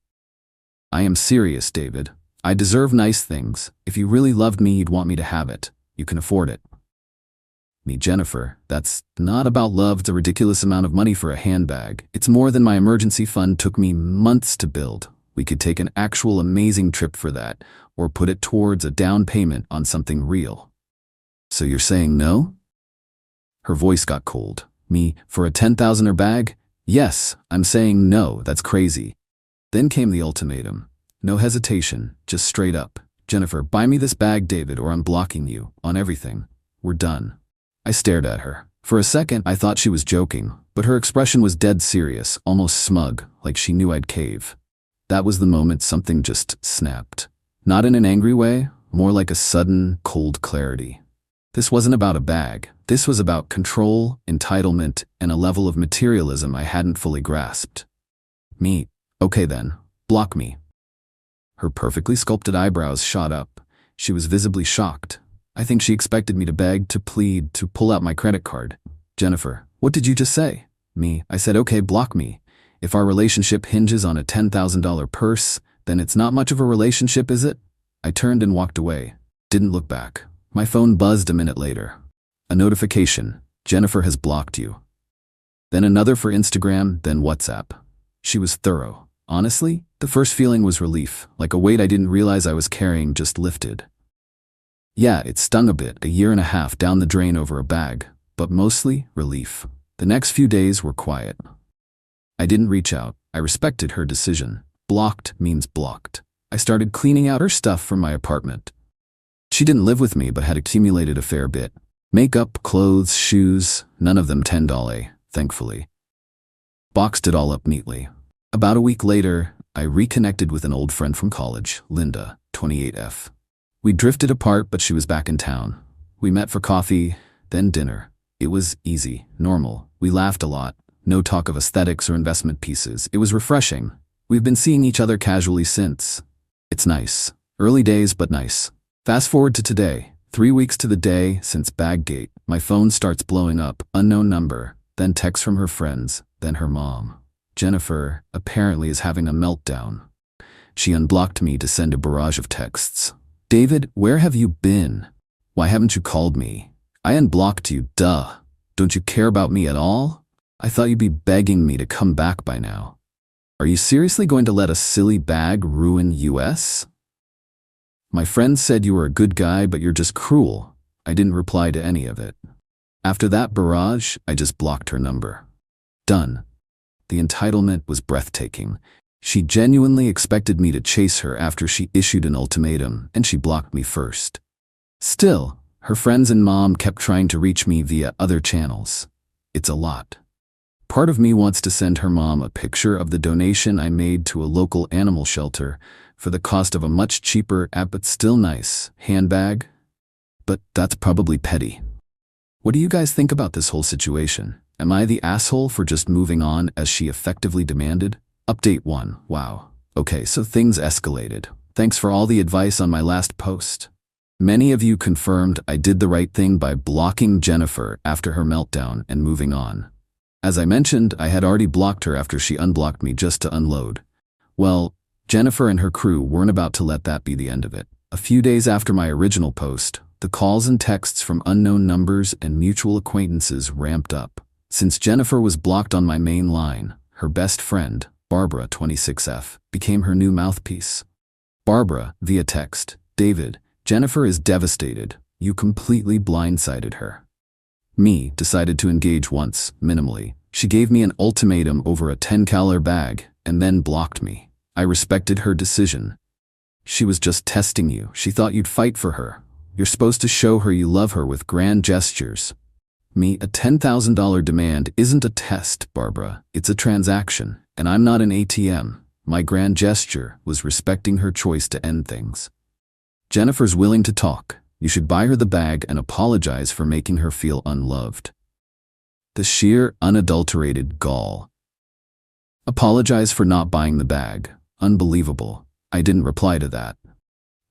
I am serious, David. I deserve nice things. If you really loved me, you'd want me to have it. You can afford it. Me, Jennifer, that's not about love. It's a ridiculous amount of money for a handbag. It's more than my emergency fund took me months to build. We could take an actual amazing trip for that, or put it towards a down payment on something real. So you're saying no? Her voice got cold. Me, for a $10,000 bag? Yes, I'm saying no, that's crazy. Then came the ultimatum. No hesitation, just straight up. Jennifer, buy me this bag, David, or I'm blocking you on everything. We're done. I stared at her. For a second, I thought she was joking, but her expression was dead serious, almost smug, like she knew I'd cave. That was the moment something just snapped. Not in an angry way, more like a sudden, cold clarity. This wasn't about a bag. This was about control, entitlement, and a level of materialism I hadn't fully grasped. Me. Okay then. Block me. Her perfectly sculpted eyebrows shot up. She was visibly shocked. I think she expected me to beg, to plead, to pull out my credit card. Jennifer, what did you just say? Me. I said, okay, block me. If our relationship hinges on a $10,000 purse, then it's not much of a relationship, is it? I turned and walked away. Didn't look back. My phone buzzed a minute later. A notification. Jennifer has blocked you. Then another for Instagram, then WhatsApp. She was thorough. Honestly, the first feeling was relief, like a weight I didn't realize I was carrying just lifted. Yeah, it stung a bit, a year and a half down the drain over a bag, but mostly relief. The next few days were quiet. I didn't reach out. I respected her decision. Blocked means blocked. I started cleaning out her stuff from my apartment. She didn't live with me but had accumulated a fair bit. Makeup, clothes, shoes, none of them $10, thankfully. Boxed it all up neatly. About a week later, I reconnected with an old friend from college, Linda, 28F. We drifted apart, but she was back in town. We met for coffee, then dinner. It was easy, normal. We laughed a lot. No talk of aesthetics or investment pieces. It was refreshing. We've been seeing each other casually since. It's nice. Early days, but nice. Fast forward to today. 3 weeks to the day since Baggate. My phone starts blowing up. Unknown number. Then texts from her friends. Then her mom. Jennifer apparently is having a meltdown. She unblocked me to send a barrage of texts. David, where have you been? Why haven't you called me? I unblocked you, duh. Don't you care about me at all? I thought you'd be begging me to come back by now. Are you seriously going to let a silly bag ruin us? My friend said you were a good guy, but you're just cruel. I didn't reply to any of it. After that barrage, I just blocked her number. Done. The entitlement was breathtaking. She genuinely expected me to chase her after she issued an ultimatum, and she blocked me first. Still, her friends and mom kept trying to reach me via other channels. It's a lot. Part of me wants to send her mom a picture of the donation I made to a local animal shelter for the cost of a much cheaper, but still nice, handbag. But that's probably petty. What do you guys think about this whole situation? Am I the asshole for just moving on as she effectively demanded? Update 1. Wow. Okay, so things escalated. Thanks for all the advice on my last post. Many of you confirmed I did the right thing by blocking Jennifer after her meltdown and moving on. As I mentioned, I had already blocked her after she unblocked me just to unload. Well, Jennifer and her crew weren't about to let that be the end of it. A few days after my original post, the calls and texts from unknown numbers and mutual acquaintances ramped up. Since Jennifer was blocked on my main line, her best friend, Barbara, 26F, became her new mouthpiece. Barbara, via text, David, Jennifer is devastated. You completely blindsided her. Me, decided to engage once, minimally. She gave me an ultimatum over a $10 bag, and then blocked me. I respected her decision. She was just testing you. She thought you'd fight for her. You're supposed to show her you love her with grand gestures. Me, a $10,000 demand isn't a test, Barbara. It's a transaction, and I'm not an ATM. My grand gesture was respecting her choice to end things. Jennifer's willing to talk. You should buy her the bag and apologize for making her feel unloved. The sheer, unadulterated gall. Apologize for not buying the bag. Unbelievable. I didn't reply to that.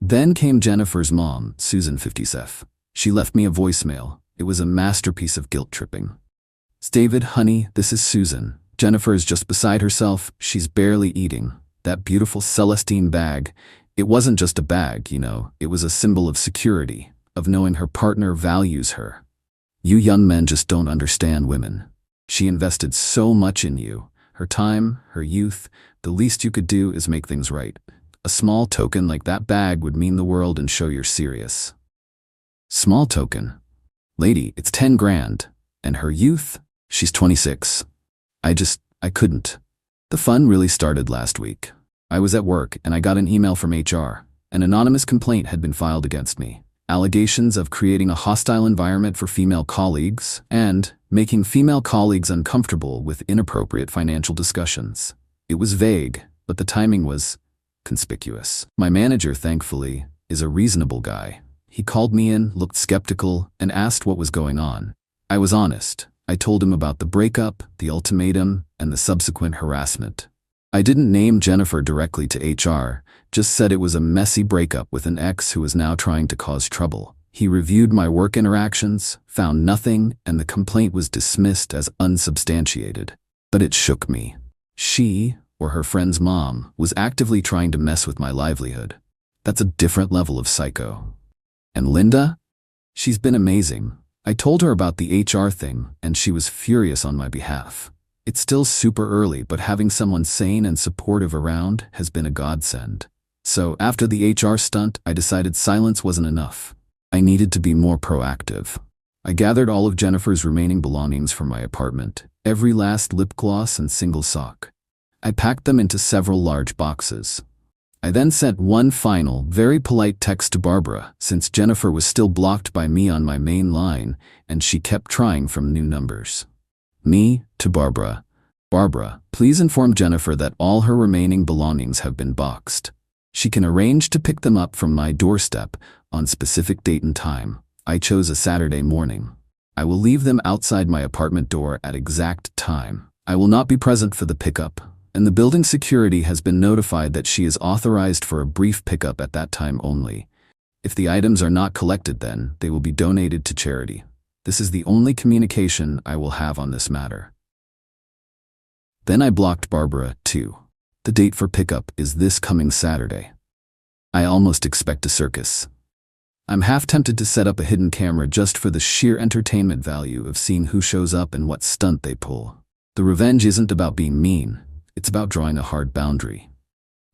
Then came Jennifer's mom, Susan 50sef. She left me a voicemail. It was a masterpiece of guilt tripping. David, honey, this is Susan. Jennifer is just beside herself. She's barely eating. That beautiful Celestine bag. It wasn't just a bag, It was a symbol of security, of knowing her partner values her. You young men just don't understand women. She invested so much in you. Her time, her youth. The least you could do is make things right. A small token like that bag would mean the world and show you're serious. Small token? Lady, it's 10 grand. And her youth? She's 26. I couldn't. The fun really started last week. I was at work and I got an email from HR. An anonymous complaint had been filed against me. Allegations of creating a hostile environment for female colleagues and making female colleagues uncomfortable with inappropriate financial discussions. It was vague, but the timing was conspicuous. My manager, thankfully, is a reasonable guy. He called me in, looked skeptical, and asked what was going on. I was honest. I told him about the breakup, the ultimatum, and the subsequent harassment. I didn't name Jennifer directly to HR, just said it was a messy breakup with an ex who was now trying to cause trouble. He reviewed my work interactions, found nothing, and the complaint was dismissed as unsubstantiated. But it shook me. She, or her friend's mom, was actively trying to mess with my livelihood. That's a different level of psycho. And Linda? She's been amazing. I told her about the HR thing, and she was furious on my behalf. It's still super early, but having someone sane and supportive around has been a godsend. So after the HR stunt, I decided silence wasn't enough. I needed to be more proactive. I gathered all of Jennifer's remaining belongings from my apartment, every last lip gloss and single sock. I packed them into several large boxes. I then sent one final, very polite text to Barbara, since Jennifer was still blocked by me on my main line, and she kept trying from new numbers. Me to Barbara. Barbara, please inform Jennifer that all her remaining belongings have been boxed. She can arrange to pick them up from my doorstep on specific date and time. I chose a Saturday morning. I will leave them outside my apartment door at exact time. I will not be present for the pickup, and the building security has been notified that she is authorized for a brief pickup at that time only. If the items are not collected then, they will be donated to charity. This is the only communication I will have on this matter. Then I blocked Barbara, too. The date for pickup is this coming Saturday. I almost expect a circus. I'm half tempted to set up a hidden camera just for the sheer entertainment value of seeing who shows up and what stunt they pull. The revenge isn't about being mean. It's about drawing a hard boundary.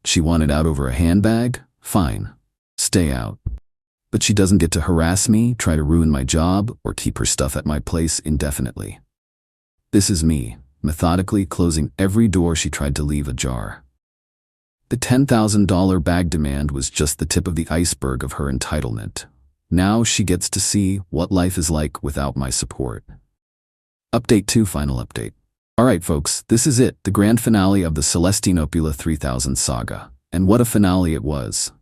She wanted out over a handbag? Fine. Stay out. But she doesn't get to harass me, try to ruin my job, or keep her stuff at my place indefinitely. This is me, methodically closing every door she tried to leave ajar. The $10,000 bag demand was just the tip of the iceberg of her entitlement. Now she gets to see what life is like without my support. Update 2, final update. Alright folks, this is it, the grand finale of the Celestinopula 3000 saga. And what a finale it was.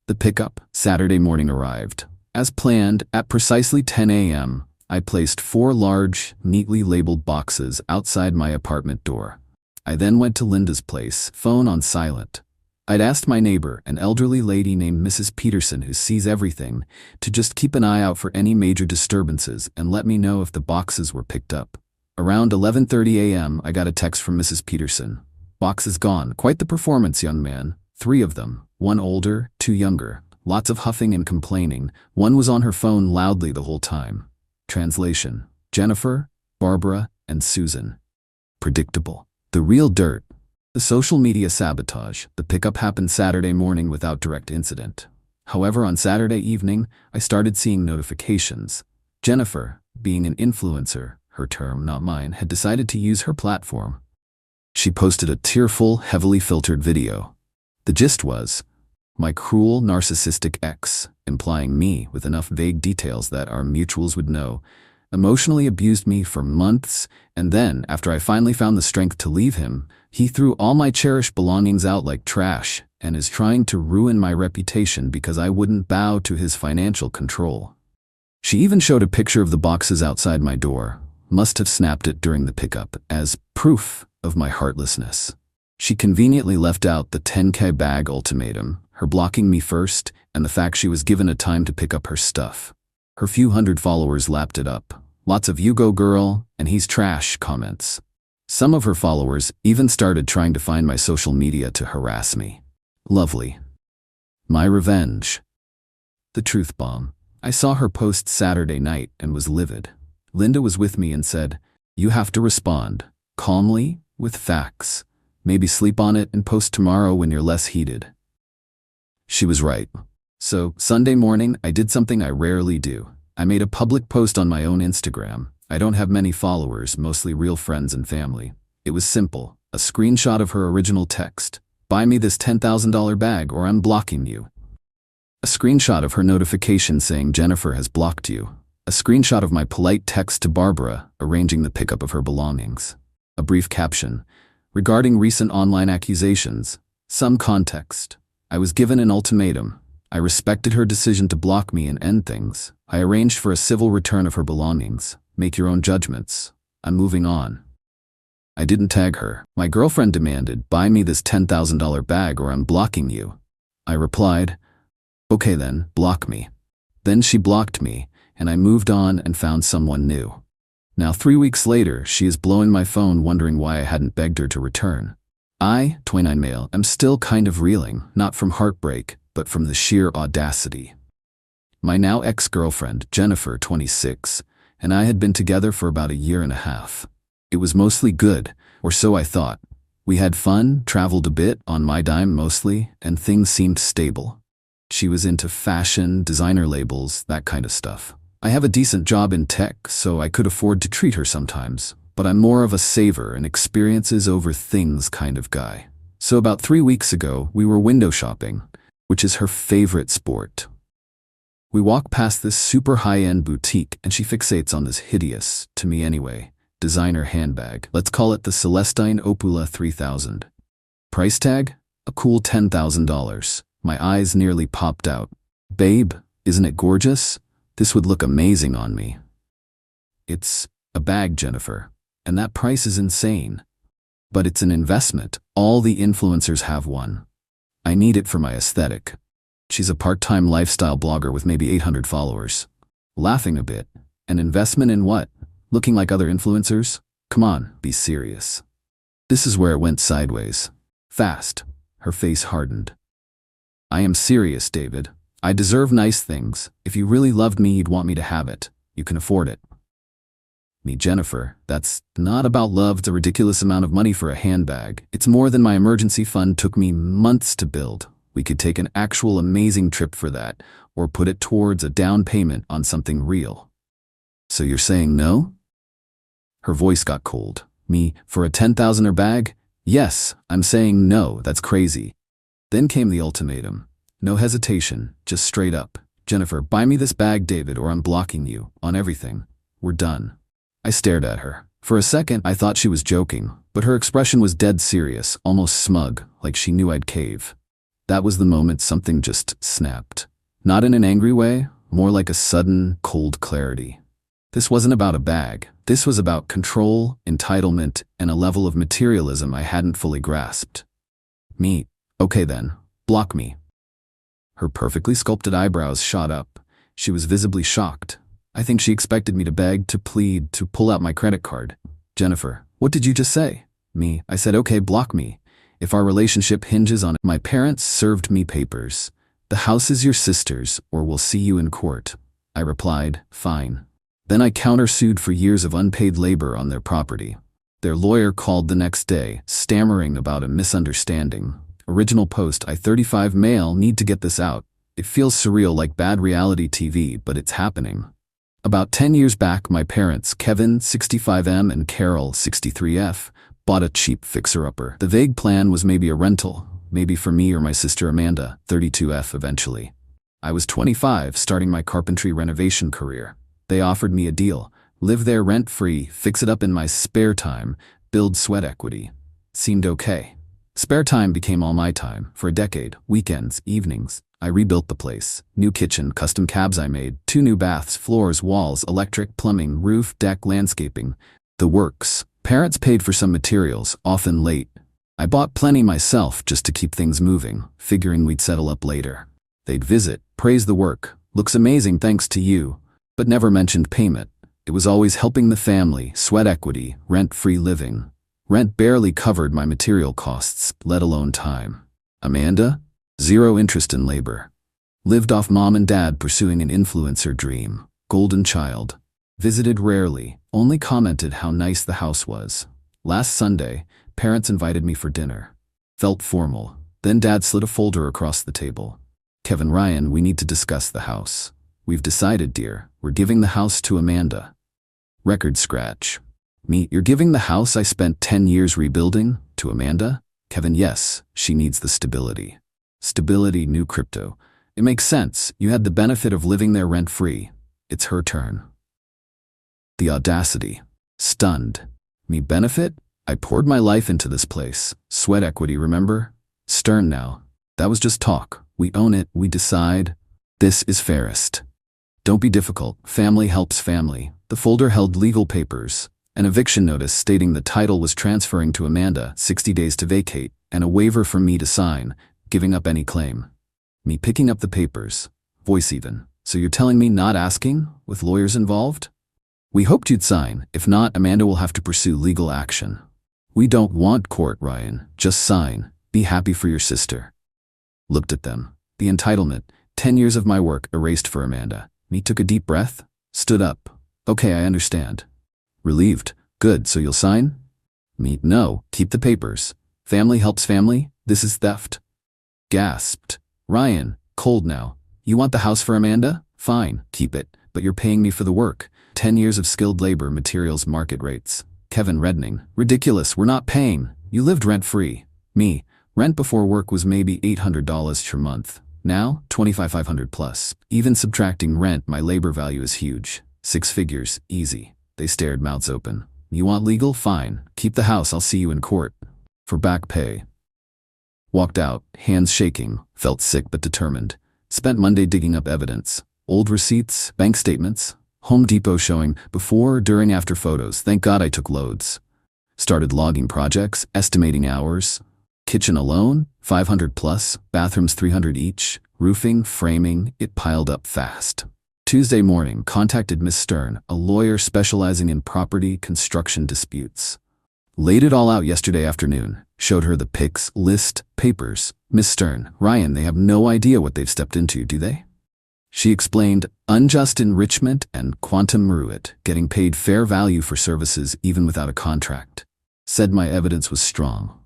The pickup, Saturday morning, arrived. As planned, at precisely 10 a.m., I placed 4 large, neatly labeled boxes outside my apartment door. I then went to Linda's place, phone on silent. I'd asked my neighbor, an elderly lady named Mrs. Peterson who sees everything, to just keep an eye out for any major disturbances and let me know if the boxes were picked up. Around 11:30 a.m., I got a text from Mrs. Peterson. Boxes gone. Quite the performance, young man. 3 of them. 1 older, 2 younger. Lots of huffing and complaining. 1 was on her phone loudly the whole time. Translation: Jennifer, Barbara, and Susan. Predictable. The real dirt. The social media sabotage. The pickup happened Saturday morning without direct incident. However, on Saturday evening, I started seeing notifications. Jennifer, being an influencer, her term, not mine, had decided to use her platform. She posted a tearful, heavily filtered video. The gist was, my cruel, narcissistic ex, implying me with enough vague details that our mutuals would know, emotionally abused me for months, and then, after I finally found the strength to leave him, he threw all my cherished belongings out like trash, and is trying to ruin my reputation because I wouldn't bow to his financial control. She even showed a picture of the boxes outside my door. Must have snapped it during the pickup as proof of my heartlessness. She conveniently left out the 10K bag ultimatum, her blocking me first, and the fact she was given a time to pick up her stuff. Her few hundred followers lapped it up. Lots of "you go girl" and "he's trash" comments. Some of her followers even started trying to find my social media to harass me. Lovely. My revenge. The truth bomb. I saw her post Saturday night and was livid. Linda was with me and said, "You have to respond, calmly, with facts. Maybe sleep on it and post tomorrow when you're less heated." She was right. So, Sunday morning, I did something I rarely do. I made a public post on my own Instagram. I don't have many followers, mostly real friends and family. It was simple. A screenshot of her original text. "Buy me this $10,000 bag or I'm blocking you." A screenshot of her notification saying Jennifer has blocked you. A screenshot of my polite text to Barbara, arranging the pickup of her belongings. A brief caption. "Regarding recent online accusations, some context. I was given an ultimatum. I respected her decision to block me and end things. I arranged for a civil return of her belongings. Make your own judgments. I'm moving on." I didn't tag her. My girlfriend demanded, "Buy me this $10,000 bag or I'm blocking you." I replied, "Okay then, block me." Then she blocked me, and I moved on and found someone new. Now 3 weeks later, she is blowing my phone wondering why I hadn't begged her to return. I, 29 male, am still kind of reeling, not from heartbreak, but from the sheer audacity. My now ex-girlfriend, Jennifer, 26, and I had been together for about a year and a half. It was mostly good, or so I thought. We had fun, traveled a bit, on my dime mostly, and things seemed stable. She was into fashion, designer labels, that kind of stuff. I have a decent job in tech, so I could afford to treat her sometimes, but I'm more of a saver and experiences over things kind of guy. So about 3 weeks ago, we were window shopping, which is her favorite sport. We walk past this super high-end boutique and she fixates on this hideous, to me anyway, designer handbag. Let's call it the Celestine Opula 3000. Price tag? A cool $10,000. My eyes nearly popped out. "Babe, isn't it gorgeous? This would look amazing on me." "It's a bag, Jennifer, and that price is insane. But it's an investment. All the influencers have one. I need it for my aesthetic." She's a part-time lifestyle blogger with maybe 800 followers. Laughing a bit. An investment in what? Looking like other influencers? Come on, be serious. This is where it went sideways. Fast. Her face hardened. "I am serious, David. I deserve nice things. If you really loved me, you'd want me to have it. You can afford it." Me, Jennifer, that's not about love. It's a ridiculous amount of money for a handbag. It's more than my emergency fund took me months to build. We could take an actual amazing trip for that, or put it towards a down payment on something real. "So you're saying no?" Her voice got cold. Me, for a $10,000 bag? Yes, I'm saying no, that's crazy. Then came the ultimatum. No hesitation, just straight up. "Jennifer, buy me this bag, David, or I'm blocking you, on everything. We're done." I stared at her. For a second, I thought she was joking, but her expression was dead serious, almost smug, like she knew I'd cave. That was the moment something just snapped. Not in an angry way, more like a sudden, cold clarity. This wasn't about a bag. This was about control, entitlement, and a level of materialism I hadn't fully grasped. Me, "Okay then, block me." Her perfectly sculpted eyebrows shot up. She was visibly shocked. I think she expected me to beg, to plead, to pull out my credit card. "Jennifer, what did you just say?" Me, I said, "Okay, block me. If our relationship hinges on it." My parents served me papers. "The house is your sister's, or we'll see you in court." I replied, "Fine." Then I countersued for years of unpaid labor on their property. Their lawyer called the next day, stammering about a misunderstanding. Original post, "I 35 male need to get this out. It feels surreal like bad reality TV, but it's happening." About 10 years back, my parents, Kevin, 65M, and Carol, 63F, bought a cheap fixer-upper. The vague plan was maybe a rental, maybe for me or my sister Amanda, 32F eventually. I was 25, starting my carpentry renovation career. They offered me a deal. Live there rent-free, fix it up in my spare time, build sweat equity. Seemed okay. Spare time became all my time. For a decade, weekends, evenings, I rebuilt the place. New kitchen, custom cabs I made, 2 new baths, floors, walls, electric, plumbing, roof, deck, landscaping. The works. Parents paid for some materials, often late. I bought plenty myself just to keep things moving, figuring we'd settle up later. They'd visit, praise the work. Looks amazing thanks to you. But never mentioned payment. It was always helping the family, sweat equity, rent-free living. Rent barely covered my material costs, let alone time. Amanda? 0 interest in labor. Lived off mom and dad pursuing an influencer dream. Golden child. Visited rarely, only commented how nice the house was. Last Sunday, parents invited me for dinner. Felt formal. Then dad slid a folder across the table. Kevin, Ryan, we need to discuss the house. We've decided, dear, we're giving the house to Amanda. Record scratch. Me, you're giving the house I spent 10 years rebuilding to Amanda? Kevin, yes, she needs the stability. Stability, new crypto. It makes sense. You had the benefit of living there rent-free. It's her turn. The audacity. Stunned. Me benefit? I poured my life into this place. Sweat equity, remember? Stern now. That was just talk. We own it. We decide. This is fairest. Don't be difficult. Family helps family. The folder held legal papers. An eviction notice stating the title was transferring to Amanda, 60 days to vacate, and a waiver for me to sign, giving up any claim. Me picking up the papers. Voice even. So you're telling me not asking, with lawyers involved? We hoped you'd sign. If not, Amanda will have to pursue legal action. We don't want court, Ryan. Just sign. Be happy for your sister. Looked at them. The entitlement. 10 years of my work erased for Amanda. Me took a deep breath. Stood up. Okay, I understand. Relieved. Good, so you'll sign? Me, no. Keep the papers. Family helps family. This is theft. Gasped. Ryan, cold now. You want the house for Amanda? Fine, keep it. But you're paying me for the work. 10 years of skilled labor, materials, market rates. Kevin, reddening. Ridiculous, we're not paying. You lived rent-free. Me, rent before work was maybe $800 per month. Now, $2,500 plus. Even subtracting rent, my labor value is huge. 6 figures, easy. They stared, mouths open. You want legal? Fine. Keep the house, I'll see you in court. For back pay. Walked out, hands shaking, felt sick but determined. Spent Monday digging up evidence. Old receipts, bank statements, Home Depot showing before, during, after photos. Thank God I took loads. Started logging projects, estimating hours. Kitchen alone, 500 plus, bathrooms 300 each, roofing, framing, it piled up fast. Tuesday morning, contacted Miss Stern, a lawyer specializing in property construction disputes. Laid it all out yesterday afternoon. Showed her the pics, list, papers. Miss Stern, Ryan, they have no idea what they've stepped into, do they? She explained, unjust enrichment and quantum ruit, getting paid fair value for services even without a contract. Said my evidence was strong.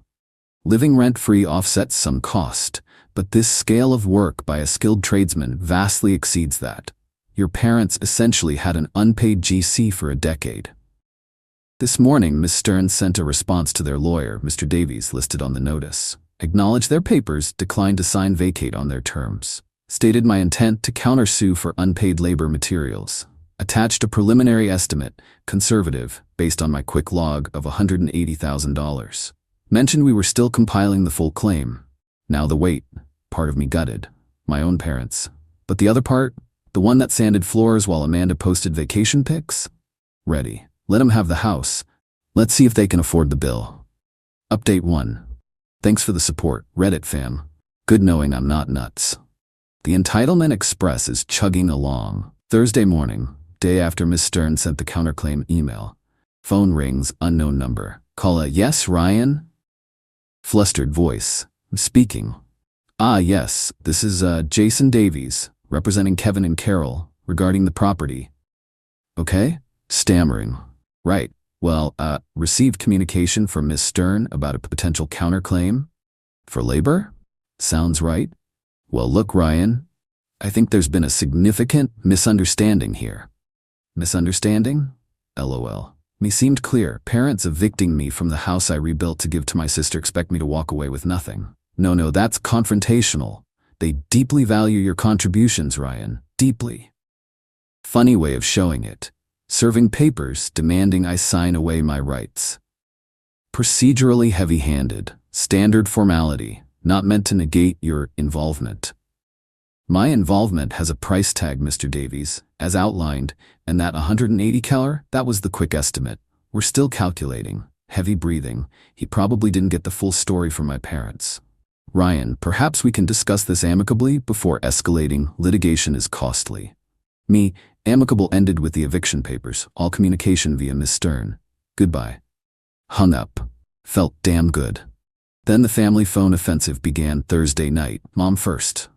Living rent-free offsets some cost, but this scale of work by a skilled tradesman vastly exceeds that. Your parents essentially had an unpaid GC for a decade. This morning, Miss Stern sent a response to their lawyer, Mr. Davies, listed on the notice. Acknowledged their papers, declined to sign vacate on their terms. Stated my intent to countersue for unpaid labor materials. Attached a preliminary estimate, conservative, based on my quick log of $180,000. Mentioned we were still compiling the full claim. Now the wait. Part of me gutted. My own parents. But the other part? The one that sanded floors while Amanda posted vacation pics? Ready. Let them have the house. Let's see if they can afford the bill. Update 1. Thanks for the support, Reddit fam. Good knowing I'm not nuts. The Entitlement Express is chugging along. Thursday morning, day after Miss Stern sent the counterclaim email. Phone rings, unknown number. Call a yes, Ryan? Flustered voice. Speaking. Ah, yes, this is Jason Davies, representing Kevin and Carol, regarding the property. Okay? Stammering. Right. Well, received communication from Miss Stern about a potential counterclaim? For labor? Sounds right. Well, look, Ryan, I think there's been a significant misunderstanding here. Misunderstanding? LOL. Me seemed clear. Parents evicting me from the house I rebuilt to give to my sister expect me to walk away with nothing. No, that's confrontational. They deeply value your contributions, Ryan. Deeply. Funny way of showing it. Serving papers demanding I sign away my rights. Procedurally heavy-handed. Standard formality, not meant to negate your involvement. My involvement has a price tag, Mr. Davies, as outlined, and that $180, that was the quick estimate. We're still calculating. Heavy breathing. He probably didn't get the full story from my parents. Ryan, perhaps we can discuss this amicably before escalating. Litigation is costly. Me, amicable ended with the eviction papers, all communication via Miss Stern. Goodbye. Hung up. Felt damn good. Then the family phone offensive began Thursday night. Mom first.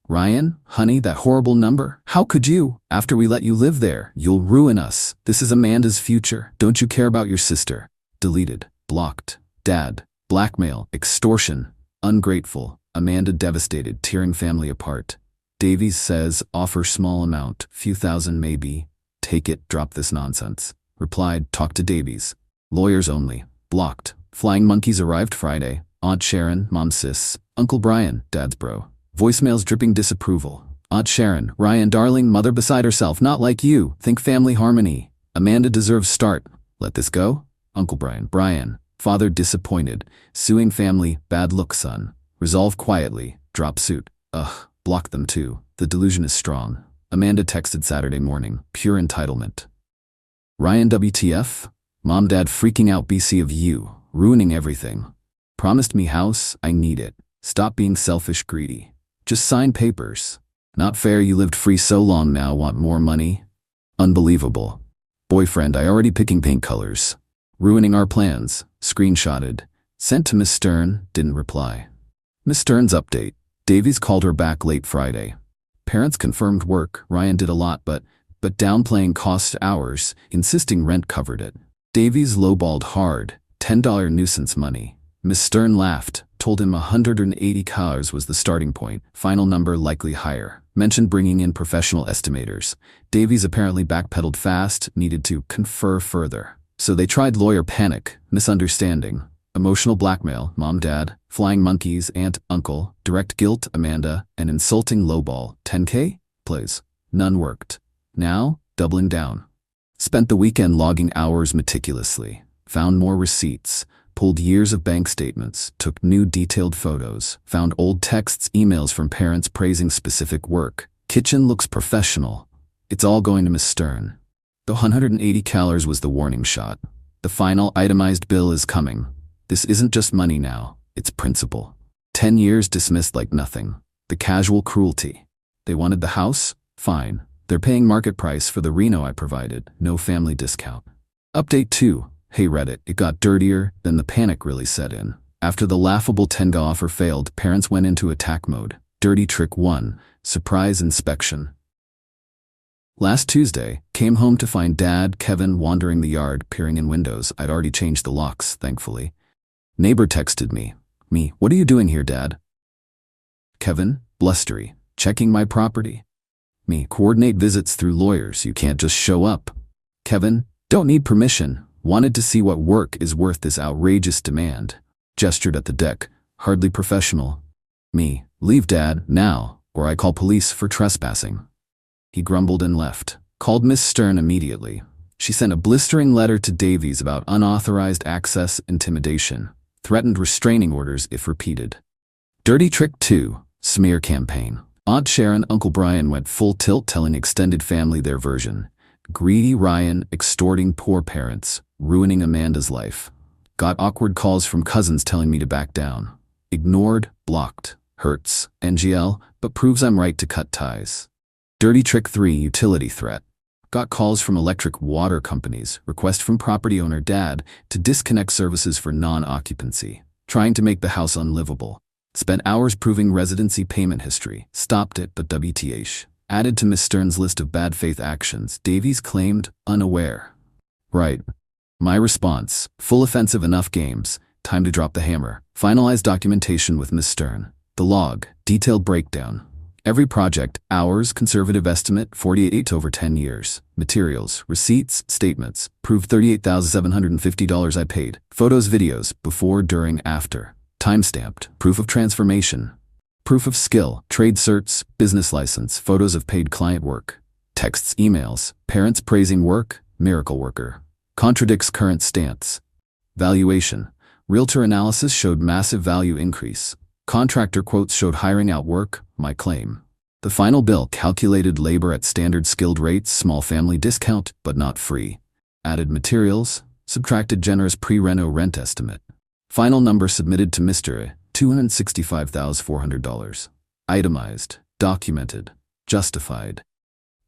Ryan, honey, that horrible number. How could you? After we let you live there, you'll ruin us. This is Amanda's future. Don't you care about your sister? Deleted. Blocked. Dad. Blackmail. Extortion. Ungrateful. Amanda devastated, tearing family apart. Davies says, offer small amount, few thousand maybe. Take it, drop this nonsense. Replied, talk to Davies. Lawyers only. Blocked. Flying monkeys arrived Friday. Aunt Sharon, Mom sis. Uncle Brian, Dad's bro. Voicemails dripping disapproval. Aunt Sharon, Ryan darling, mother beside herself, not like you. Think family harmony. Amanda deserves start. Let this go? Uncle Brian. Father disappointed. Suing family, bad luck son. Resolve quietly. Drop suit. Ugh, block them too. The delusion is strong. Amanda texted Saturday morning. Pure entitlement. Ryan WTF? Mom dad freaking out BC of you. Ruining everything. Promised me house, I need it. Stop being selfish, greedy. Just sign papers. Not fair you lived free so long now, want more money? Unbelievable. Boyfriend, I already picking paint colors. Ruining our plans. Screenshotted. Sent to Miss Stern, didn't reply. Miss Stern's update. Davies called her back late Friday. Parents confirmed work. Ryan did a lot, but downplaying cost hours, insisting rent covered it. Davies lowballed hard. $10 nuisance money. Miss Stern laughed, told him $180 was the starting point, final number likely higher. Mentioned bringing in professional estimators. Davies apparently backpedaled fast, needed to confer further. So they tried lawyer panic, misunderstanding, emotional blackmail, mom dad, flying monkeys, aunt, uncle, direct guilt, Amanda, and insulting lowball, $10K? Please. None worked. Now, doubling down. Spent the weekend logging hours meticulously. Found more receipts. Pulled years of bank statements, took new detailed photos, found old texts, emails from parents praising specific work. Kitchen looks professional. It's all going to Miss Stern. The $180 was the warning shot. The final itemized bill is coming. This isn't just money now, it's principle. 10 years dismissed like nothing. The casual cruelty. They wanted the house? Fine. They're paying market price for the Reno I provided, no family discount. Update 2. Hey Reddit, it got dirtier, then the panic really set in. After the laughable Tenga offer failed, parents went into attack mode. Dirty trick 1, surprise inspection. Last Tuesday, came home to find Dad, Kevin, wandering the yard, peering in windows. I'd already changed the locks, thankfully. Neighbor texted me. What are you doing here, Dad? Kevin, blustery, checking my property. Coordinate visits through lawyers, you can't just show up. Kevin, don't need permission. Wanted to see what work is worth this outrageous demand. Gestured at the deck, hardly professional. Leave Dad, now, or I call police for trespassing. He grumbled and left. Called Miss Stern immediately. She sent a blistering letter to Davies about unauthorized access, intimidation. Threatened restraining orders if repeated. Dirty trick 2, smear campaign. Aunt Sharon, Uncle Brian went full tilt telling extended family their version. Greedy Ryan extorting poor parents, ruining Amanda's life. Got awkward calls from cousins telling me to back down. Ignored, blocked. Hurts, NGL, but proves I'm right to cut ties. Dirty trick 3, utility threat. Got calls from electric water companies, request from property owner Dad to disconnect services for non-occupancy, trying to make the house unlivable. Spent hours proving residency payment history, stopped it but WTH. Added to Miss Stern's list of bad faith actions, Davies claimed, unaware. Right. My response, full offensive enough games, time to drop the hammer. Finalized documentation with Miss Stern. The log, detailed breakdown. Every project, hours, conservative estimate, 48 over 10 years. Materials, receipts, statements. Proof $38,750 I paid. Photos, videos, before, during, after. Timestamped. Proof of transformation. Proof of skill, trade certs, business license, photos of paid client work. Texts, emails, parents praising work, miracle worker. Contradicts current stance. Valuation, Realtor analysis showed massive value increase. Contractor quotes showed hiring out work, my claim. The final bill calculated labor at standard skilled rates, small family discount, but not free. Added materials, subtracted generous pre-reno rent estimate. Final number submitted to Mr. $265,400. Itemized, documented, justified.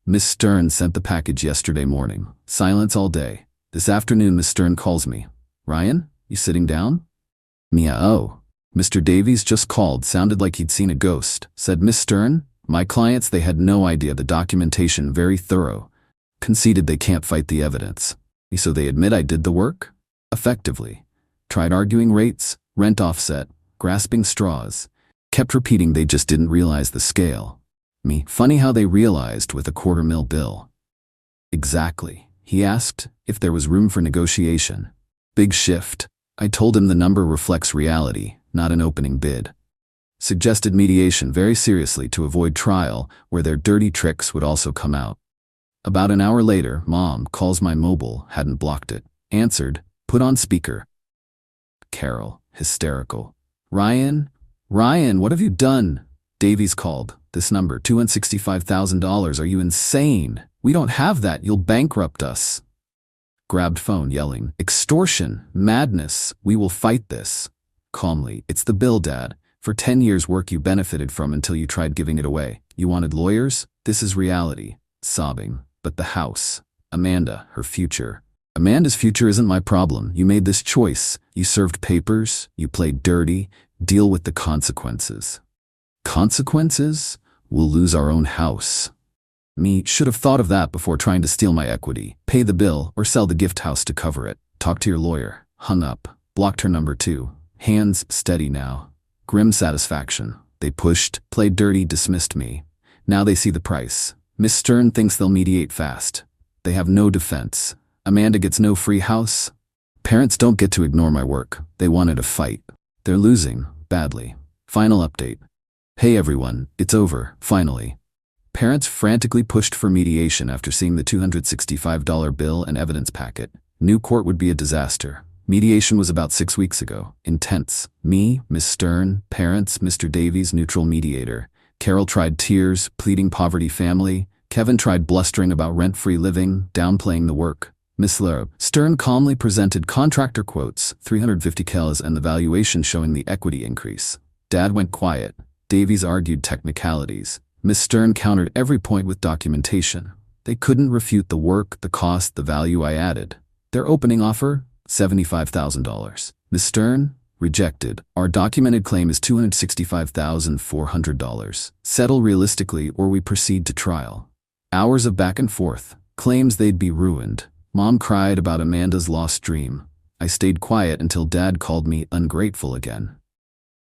Miss Stern sent the package yesterday morning. Silence all day. This afternoon Miss Stern calls me. Ryan, you sitting down? Mia, oh. Mr. Davies just called, sounded like he'd seen a ghost. Said Miss Stern, my clients, they had no idea, the documentation very thorough. Conceded they can't fight the evidence. So they admit I did the work? Effectively. Tried arguing rates, rent offset, grasping straws. Kept repeating they just didn't realize the scale. Me, funny how they realized with a $250,000 bill. Exactly. He asked if there was room for negotiation. Big shift. I told him the number reflects reality, not an opening bid. Suggested mediation very seriously to avoid trial, where their dirty tricks would also come out. About an hour later, Mom calls my mobile, hadn't blocked it. Answered, put on speaker. Carol, hysterical. Ryan, what have you done? Davies called. This number, $265,000. Are you insane? We don't have that. You'll bankrupt us. Grabbed phone, yelling, extortion, madness. We will fight this. Calmly, it's the bill, Dad. For 10 years' work you benefited from until you tried giving it away. You wanted lawyers? This is reality. Sobbing. But the house. Amanda, her future. Amanda's future isn't my problem. You made this choice. You served papers. You played dirty. Deal with the consequences. Consequences? We'll lose our own house. Me, should have thought of that before trying to steal my equity. Pay the bill or sell the gift house to cover it. Talk to your lawyer. Hung up. Blocked her number 2. Hands steady now. Grim satisfaction. They pushed, played dirty, dismissed me. Now they see the price. Miss Stern thinks they'll mediate fast. They have no defense. Amanda gets no free house. Parents don't get to ignore my work. They wanted a fight. They're losing, badly. Final update. Hey everyone, it's over, finally. Parents frantically pushed for mediation after seeing the $265 bill and evidence packet. New court would be a disaster. Mediation was about 6 weeks ago. Intense. Me, Miss Stern, parents, Mr. Davies, neutral mediator. Carol tried tears, pleading poverty family. Kevin tried blustering about rent-free living, downplaying the work. Miss Stern calmly presented contractor quotes, $350,000 and the valuation showing the equity increase. Dad went quiet. Davies argued technicalities. Miss Stern countered every point with documentation. They couldn't refute the work, the cost, the value I added. Their opening offer? $75,000. Miss Stern? Rejected. Our documented claim is $265,400. Settle realistically or we proceed to trial. Hours of back and forth. Claims they'd be ruined. Mom cried about Amanda's lost dream. I stayed quiet until Dad called me ungrateful again.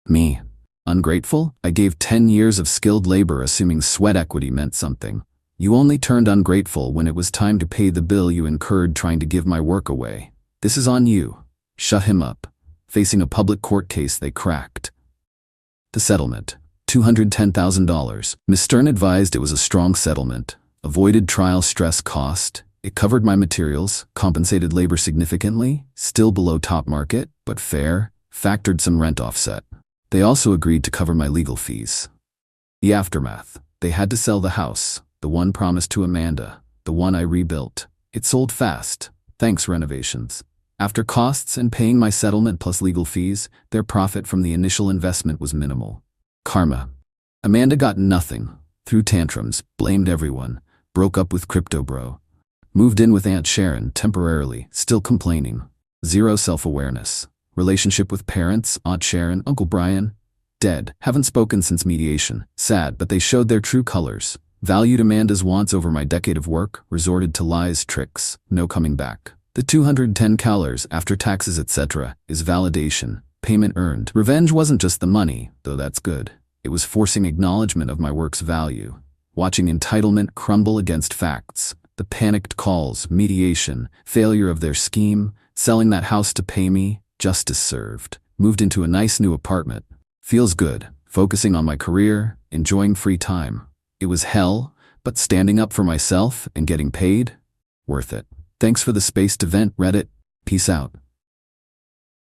Me. Ungrateful? I gave 10 years of skilled labor assuming sweat equity meant something. You only turned ungrateful when it was time to pay the bill you incurred trying to give my work away. This is on you. Shut him up. Facing a public court case they cracked. The settlement. $210,000. Miss Stern advised it was a strong settlement. Avoided trial stress cost. It covered my materials, compensated labor significantly, still below top market, but fair, factored some rent offset. They also agreed to cover my legal fees. The aftermath. They had to sell the house, the one promised to Amanda, the one I rebuilt. It sold fast, thanks renovations. After costs and paying my settlement plus legal fees, their profit from the initial investment was minimal. Karma. Amanda got nothing, threw tantrums, blamed everyone, broke up with Crypto Bro. Moved in with Aunt Sharon temporarily, still complaining. Zero self-awareness. Relationship with parents, Aunt Sharon, Uncle Brian, dead. Haven't spoken since mediation. Sad, but they showed their true colors. Valued Amanda's wants over my decade of work, resorted to lies, tricks, no coming back. The $210,000 after taxes etc. is validation, payment earned. Revenge wasn't just the money, though that's good. It was forcing acknowledgement of my work's value. Watching entitlement crumble against facts. The panicked calls, mediation, failure of their scheme, selling that house to pay me, justice served. Moved into a nice new apartment. Feels good, focusing on my career, enjoying free time. It was hell, but standing up for myself and getting paid? Worth it. Thanks for the space to vent, Reddit. Peace out.